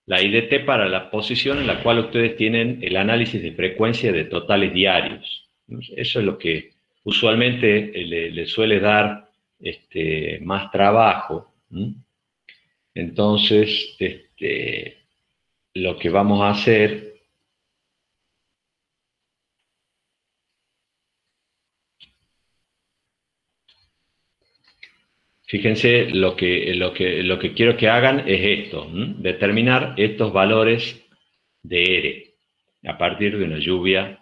la IDT para la posición en la cual ustedes tienen el análisis de frecuencia de totales diarios. Eso es lo que usualmente le suele dar más trabajo. Entonces, lo que vamos a hacer fíjense, lo que quiero que hagan es esto, determinar estos valores de R a partir de una lluvia,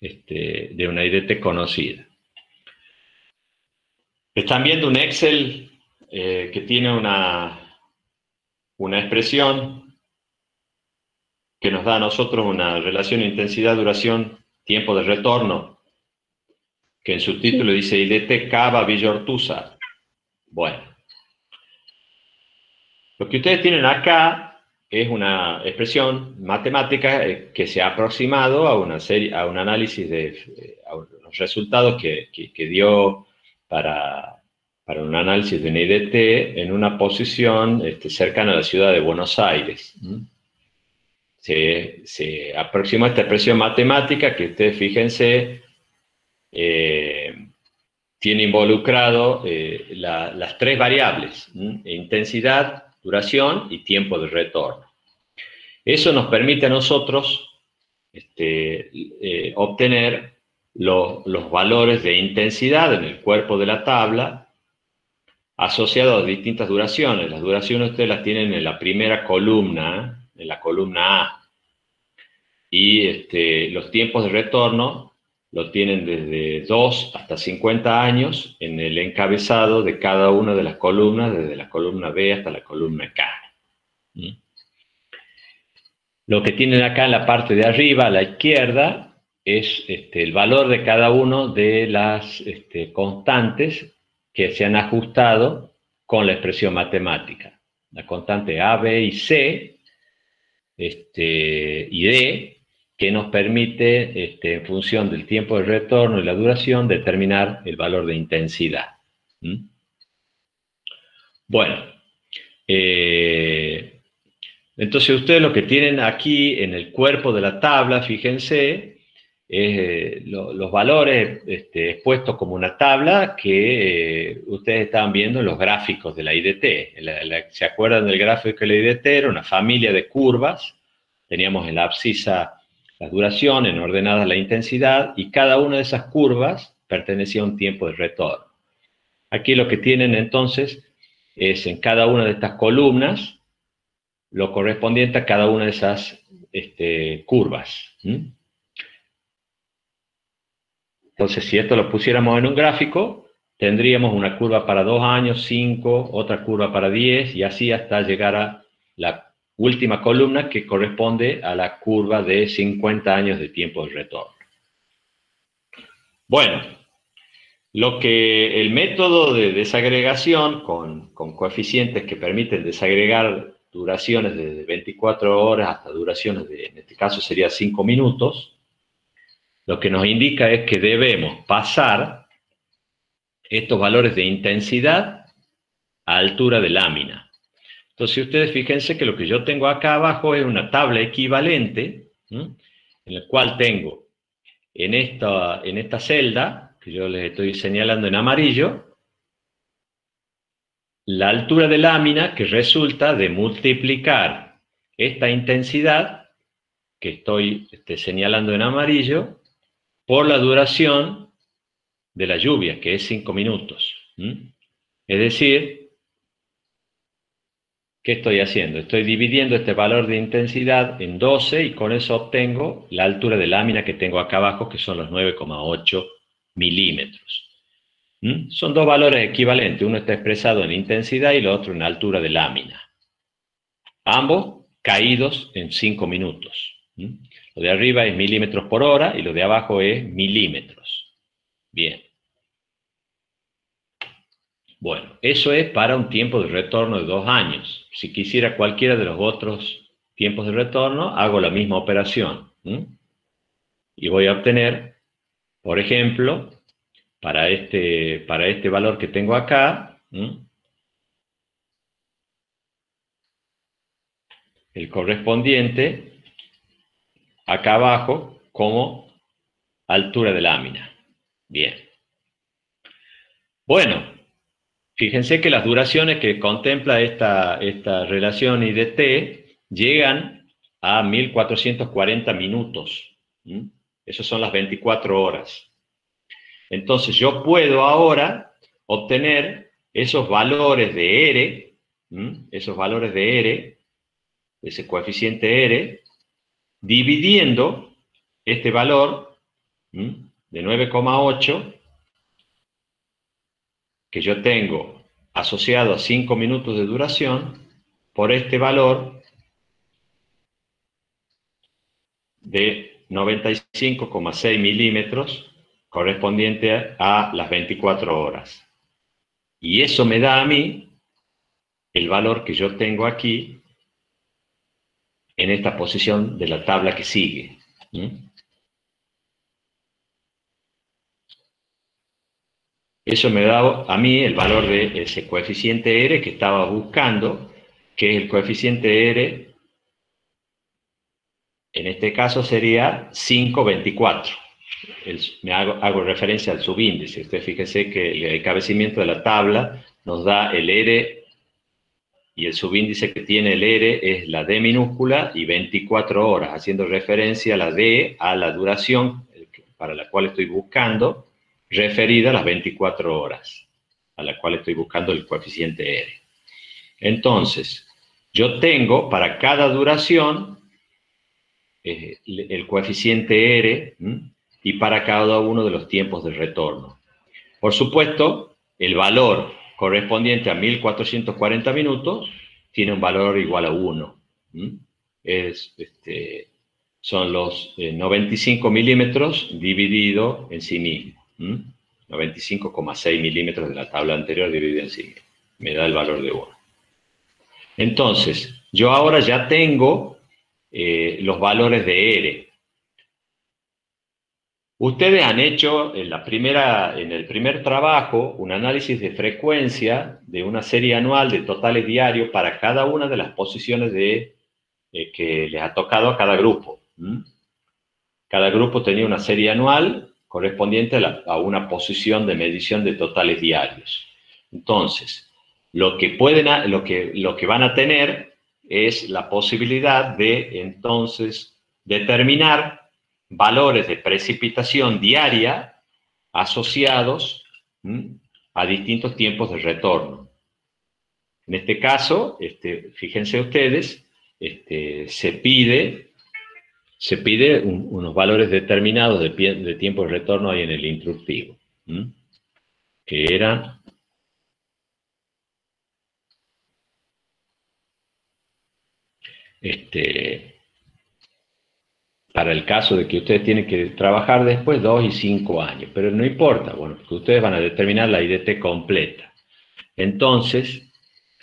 de una IDT conocida. Están viendo un Excel que tiene una expresión que nos da a nosotros una relación intensidad-duración, tiempo de retorno, que en su título dice IDT Cava-Villortuzza. Bueno, lo que ustedes tienen acá es una expresión matemática que se ha aproximado a un análisis a los resultados que dio para un análisis de una IDT en una posición cercana a la ciudad de Buenos Aires. Se aproximó a esta expresión matemática que ustedes, fíjense, tiene involucrado las tres variables, intensidad, duración y tiempo de retorno. Eso nos permite a nosotros obtener los valores de intensidad en el cuerpo de la tabla asociados a distintas duraciones. Las duraciones ustedes las tienen en la primera columna, en la columna A. Y los tiempos de retorno lo tienen desde 2 hasta 50 años en el encabezado de cada una de las columnas, desde la columna B hasta la columna K. Lo que tienen acá en la parte de arriba, a la izquierda, es el valor de cada uno de las constantes que se han ajustado con la expresión matemática. La constante A, B y C, y D, que nos permite, en función del tiempo de retorno y la duración, determinar el valor de intensidad. Bueno, entonces ustedes lo que tienen aquí en el cuerpo de la tabla, fíjense, los valores expuestos como una tabla que ustedes estaban viendo en los gráficos de la IDT. ¿Se acuerdan del gráfico de la IDT? Era una familia de curvas. Teníamos en la abscisa las duraciones, ordenadas la intensidad, y cada una de esas curvas pertenecía a un tiempo de retorno. Aquí lo que tienen entonces es en cada una de estas columnas lo correspondiente a cada una de esas curvas. Entonces, si esto lo pusiéramos en un gráfico, tendríamos una curva para 2 años, 5, otra curva para 10, y así hasta llegar a la última columna que corresponde a la curva de 50 años de tiempo de retorno. Bueno, el método de desagregación con coeficientes que permiten desagregar duraciones de 24 horas hasta duraciones en este caso sería 5 minutos, lo que nos indica es que debemos pasar estos valores de intensidad a altura de lámina. Entonces, ustedes fíjense que lo que yo tengo acá abajo es una tabla equivalente, en la cual tengo en esta celda, que yo les estoy señalando en amarillo, la altura de lámina que resulta de multiplicar esta intensidad, que estoy señalando en amarillo, por la duración de la lluvia, que es 5 minutos. Es decir, ¿qué estoy haciendo? Estoy dividiendo este valor de intensidad en 12 y con eso obtengo la altura de lámina que tengo acá abajo, que son los 9,8 milímetros. Son dos valores equivalentes, uno está expresado en intensidad y el otro en altura de lámina. Ambos caídos en 5 minutos. Lo de arriba es milímetros por hora y lo de abajo es milímetros. Bien. Bueno, eso es para un tiempo de retorno de 2 años. Si quisiera cualquiera de los otros tiempos de retorno, hago la misma operación. Y voy a obtener, por ejemplo, para este valor que tengo acá, el correspondiente acá abajo como altura de lámina. Bien. Bueno, fíjense que las duraciones que contempla esta relación IDT llegan a 1440 minutos. Esas son las 24 horas. Entonces yo puedo ahora obtener esos valores de R, ese coeficiente R, dividiendo este valor de 9,8 que yo tengo asociado a 5 minutos de duración por este valor de 95,6 milímetros correspondiente a las 24 horas. Y eso me da a mí el valor que yo tengo aquí en esta posición de la tabla que sigue. Eso me da a mí el valor de ese coeficiente R que estaba buscando, que es el coeficiente R, en este caso sería 5,24. Hago referencia al subíndice. Usted fíjese que el encabezamiento de la tabla nos da el R y el subíndice que tiene el R es la D minúscula y 24 horas, haciendo referencia a la D, a la duración para la cual estoy buscando, referida a las 24 horas, a la cual estoy buscando el coeficiente R. Entonces, yo tengo para cada duración el coeficiente R y para cada uno de los tiempos de retorno. Por supuesto, el valor correspondiente a 1440 minutos tiene un valor igual a 1. Son los 95 milímetros dividido en sí mismo. 95,6 milímetros de la tabla anterior dividido en sí mismo. Me da el valor de 1. Entonces, yo ahora ya tengo los valores de R. Ustedes han hecho en el primer trabajo un análisis de frecuencia de una serie anual de totales diarios para cada una de las posiciones que les ha tocado a cada grupo. Cada grupo tenía una serie anual correspondiente a una posición de medición de totales diarios. Entonces, lo que van a tener es la posibilidad de, entonces, determinar valores de precipitación diaria asociados a distintos tiempos de retorno. En este caso, fíjense ustedes, se pide unos valores determinados de tiempo de retorno ahí en el instructivo, que eran para el caso de que ustedes tienen que trabajar después 2 y 5 años, pero no importa, bueno, porque ustedes van a determinar la IDT completa. Entonces,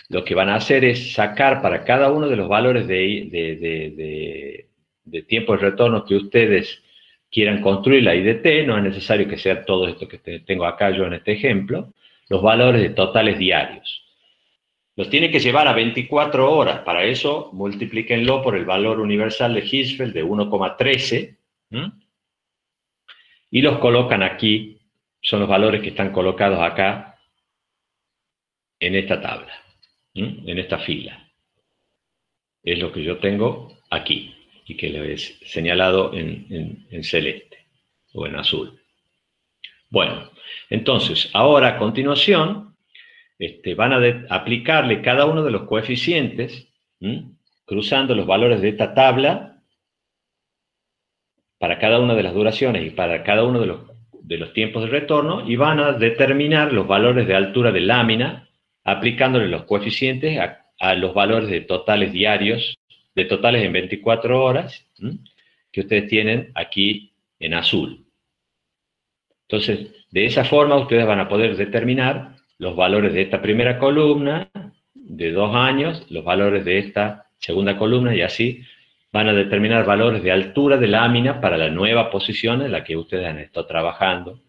lo que van a hacer es sacar para cada uno de los valores de tiempo de retorno que ustedes quieran construir la IDT, no es necesario que sea todo esto que tengo acá yo en este ejemplo, los valores de totales diarios. Los tienen que llevar a 24 horas. Para eso, multiplíquenlo por el valor universal de Hirschfeld de 1,13 y los colocan aquí. Son los valores que están colocados acá en esta tabla, en esta fila. Es lo que yo tengo aquí y que les he señalado en celeste o en azul. Bueno, entonces, ahora a continuación van a aplicarle cada uno de los coeficientes, cruzando los valores de esta tabla para cada una de las duraciones y para cada uno de los tiempos de retorno y van a determinar los valores de altura de lámina aplicándole los coeficientes a los valores de totales diarios, de totales en 24 horas, que ustedes tienen aquí en azul. Entonces, de esa forma ustedes van a poder determinar los valores de esta primera columna de 2 años, los valores de esta segunda columna y así van a determinar valores de altura de lámina para la nueva posición en la que ustedes han estado trabajando,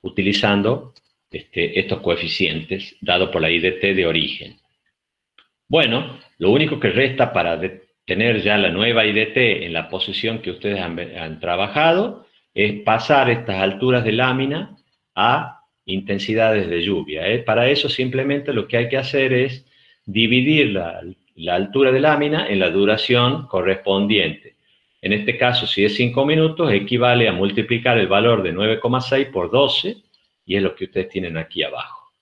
utilizando estos coeficientes dados por la IDT de origen. Bueno, lo único que resta para tener ya la nueva IDT en la posición que ustedes han trabajado es pasar estas alturas de lámina a intensidades de lluvia. Para eso simplemente lo que hay que hacer es dividir la altura de lámina en la duración correspondiente. En este caso, si es 5 minutos, equivale a multiplicar el valor de 9,6 por 12, y es lo que ustedes tienen aquí abajo.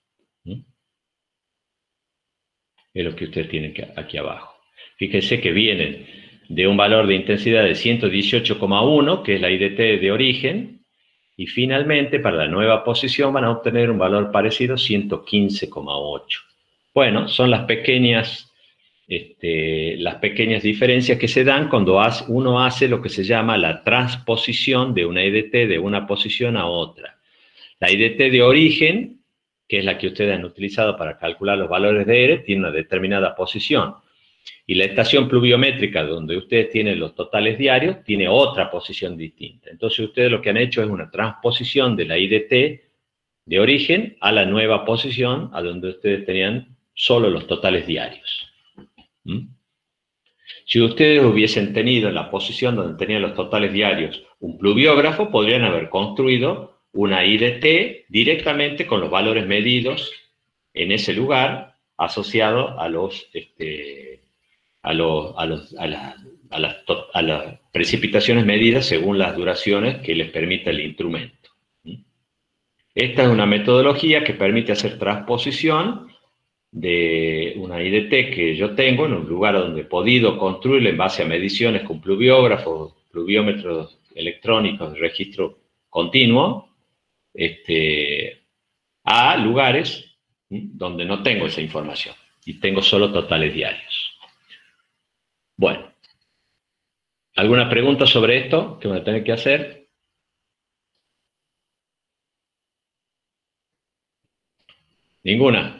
Es lo que ustedes tienen aquí abajo. Fíjense que vienen de un valor de intensidad de 118,1, que es la IDT de origen, y finalmente para la nueva posición van a obtener un valor parecido, 115,8. Bueno, son las pequeñas diferencias que se dan cuando uno hace lo que se llama la transposición de una IDT de una posición a otra. La IDT de origen, que es la que ustedes han utilizado para calcular los valores de ERE, tiene una determinada posición. Y la estación pluviométrica, donde ustedes tienen los totales diarios, tiene otra posición distinta. Entonces ustedes lo que han hecho es una transposición de la IDT de origen a la nueva posición, a donde ustedes tenían solo los totales diarios. Si ustedes hubiesen tenido en la posición donde tenían los totales diarios un pluviógrafo, podrían haber construido una IDT directamente con los valores medidos en ese lugar, asociado a las precipitaciones medidas según las duraciones que les permita el instrumento. Esta es una metodología que permite hacer transposición de una IDT que yo tengo en un lugar donde he podido construirla en base a mediciones con pluviógrafos, pluviómetros electrónicos de registro continuo, a lugares donde no tengo esa información y tengo solo totales diarios. Bueno, ¿alguna pregunta sobre esto que van a tener que hacer? ¿Ninguna?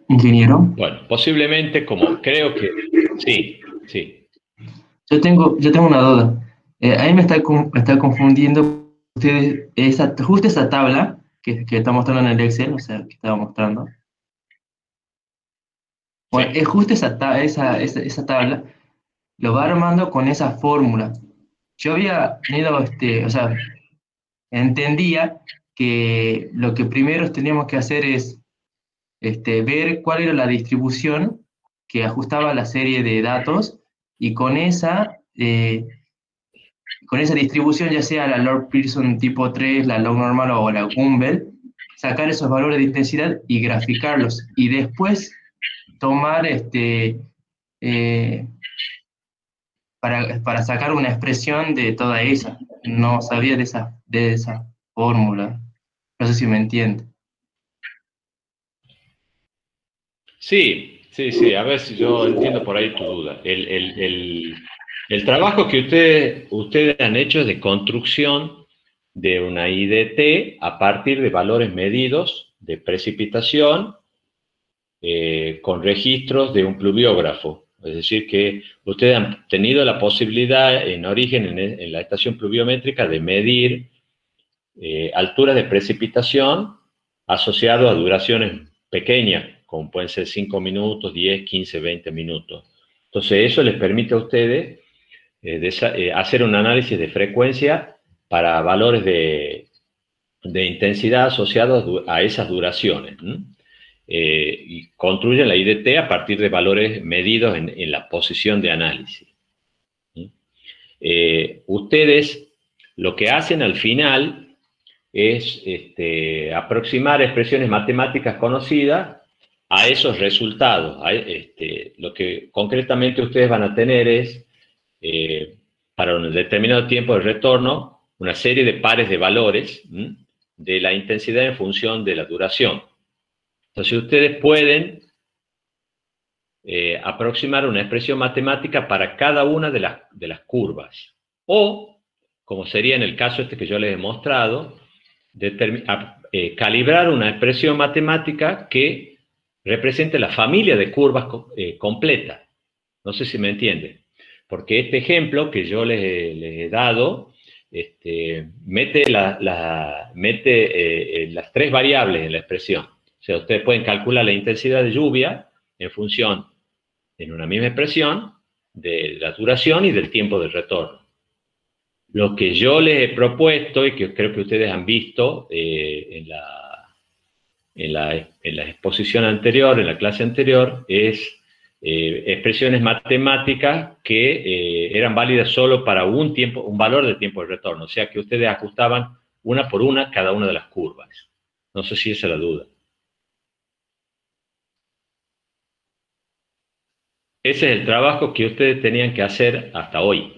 Ingeniero. Bueno, posiblemente como creo que... Sí, sí. Yo tengo una duda. Ahí me está confundiendo ustedes, justo esa tabla que está mostrando en el Excel, o sea, que estaba mostrando. Bueno, Sí. es justo esa tabla, lo va armando con esa fórmula. Yo había tenido, o sea, entendía que lo que primero teníamos que hacer es ver cuál era la distribución que ajustaba la serie de datos, y con esa distribución, ya sea la log Pearson tipo 3, la log normal o la Gumbel, sacar esos valores de intensidad y graficarlos, y después tomar para sacar una expresión de toda esa. No sabía de esa fórmula. No sé si me entiende. Sí, a ver si yo entiendo por ahí tu duda. El trabajo que ustedes han hecho es de construcción de una IDT a partir de valores medidos de precipitación con registros de un pluviógrafo. Es decir, que ustedes han tenido la posibilidad en origen, en la estación pluviométrica, de medir alturas de precipitación asociado a duraciones pequeñas, como pueden ser 5 minutos, 10, 15, 20 minutos. Entonces, eso les permite a ustedes hacer un análisis de frecuencia para valores de de intensidad asociados a esas duraciones. Y construyen la IDT a partir de valores medidos en la posición de análisis. Ustedes lo que hacen al final es aproximar expresiones matemáticas conocidas a esos resultados. Lo que concretamente ustedes van a tener es, para un determinado tiempo de retorno, una serie de pares de valores de la intensidad en función de la duración. Entonces ustedes pueden aproximar una expresión matemática para cada una de las curvas. O, como sería en el caso que yo les he mostrado, calibrar una expresión matemática que represente la familia de curvas completa. No sé si me entienden. Porque este ejemplo que yo les he dado mete las tres variables en la expresión. O sea, ustedes pueden calcular la intensidad de lluvia en función, en una misma expresión, de la duración y del tiempo de retorno. Lo que yo les he propuesto, y que creo que ustedes han visto en la exposición anterior, en la clase anterior, es expresiones matemáticas que eran válidas solo para un valor de tiempo de retorno. O sea, que ustedes ajustaban una por una cada una de las curvas. No sé si esa es la duda. Ese es el trabajo que ustedes tenían que hacer hasta hoy.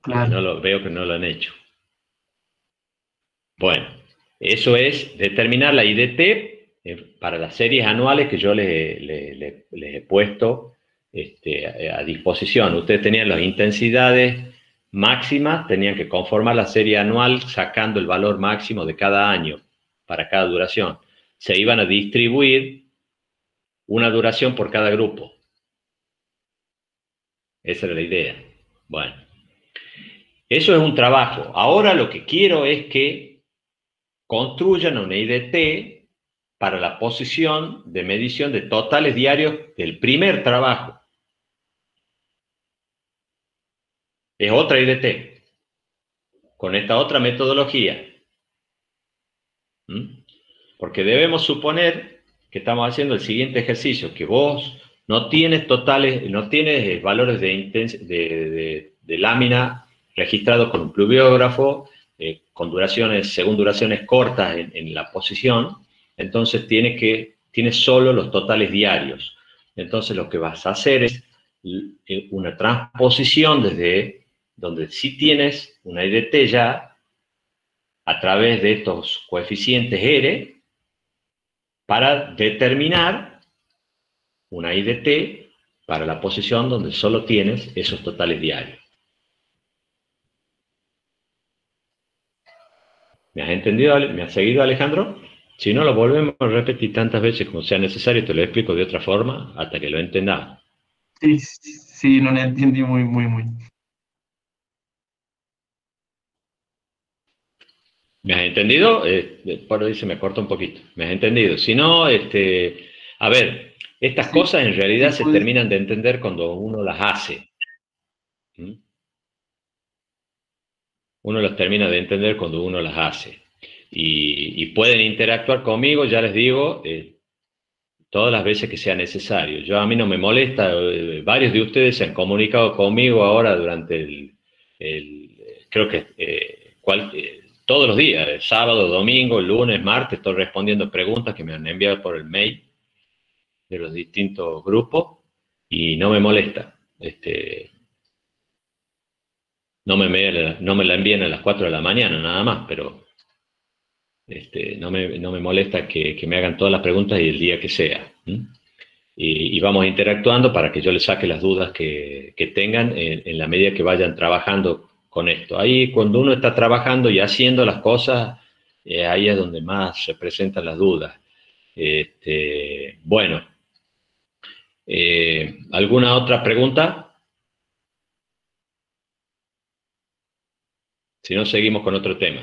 Claro. Veo que no lo han hecho. Bueno, eso es determinar la IDT para las series anuales que yo les he puesto a disposición. Ustedes tenían las intensidades máximas, tenían que conformar la serie anual sacando el valor máximo de cada año para cada duración. Se iban a distribuir una duración por cada grupo. Esa era la idea. Bueno, eso es un trabajo. Ahora lo que quiero es que construyan una IDT para la posición de medición de totales diarios del primer trabajo. Es otra IDT, con esta otra metodología. Porque debemos suponer que estamos haciendo el siguiente ejercicio, que vos no tienes valores de lámina registrados con un pluviógrafo, con según duraciones cortas en la posición. Entonces tienes solo los totales diarios. Entonces lo que vas a hacer es una transposición desde donde sí tienes una IDT ya, a través de estos coeficientes R, para determinar una IDT para la posición donde solo tienes esos totales diarios. ¿Me has entendido? ¿Me has seguido, Alejandro? Si no, lo volvemos a repetir tantas veces como sea necesario, te lo explico de otra forma hasta que lo entendamos. Sí, no lo entendí muy. ¿Me has entendido? Por ahí se me corta un poquito. ¿Me has entendido? Si no, a ver, estas cosas en realidad se terminan de entender cuando uno las hace. Uno las termina de entender cuando uno las hace. Y pueden interactuar conmigo, ya les digo, todas las veces que sea necesario. A mí no me molesta, varios de ustedes se han comunicado conmigo ahora durante creo que todos los días, sábado, domingo, lunes, martes, estoy respondiendo preguntas que me han enviado por el mail de los distintos grupos y no me molesta. No me la envían a las 4 de la mañana nada más, pero no me molesta que me hagan todas las preguntas y el día que sea. Y vamos interactuando para que yo les saque las dudas que tengan en la medida que vayan trabajando con esto. Ahí cuando uno está trabajando y haciendo las cosas, ahí es donde más se presentan las dudas. Bueno, ¿alguna otra pregunta? Si no, seguimos con otro tema.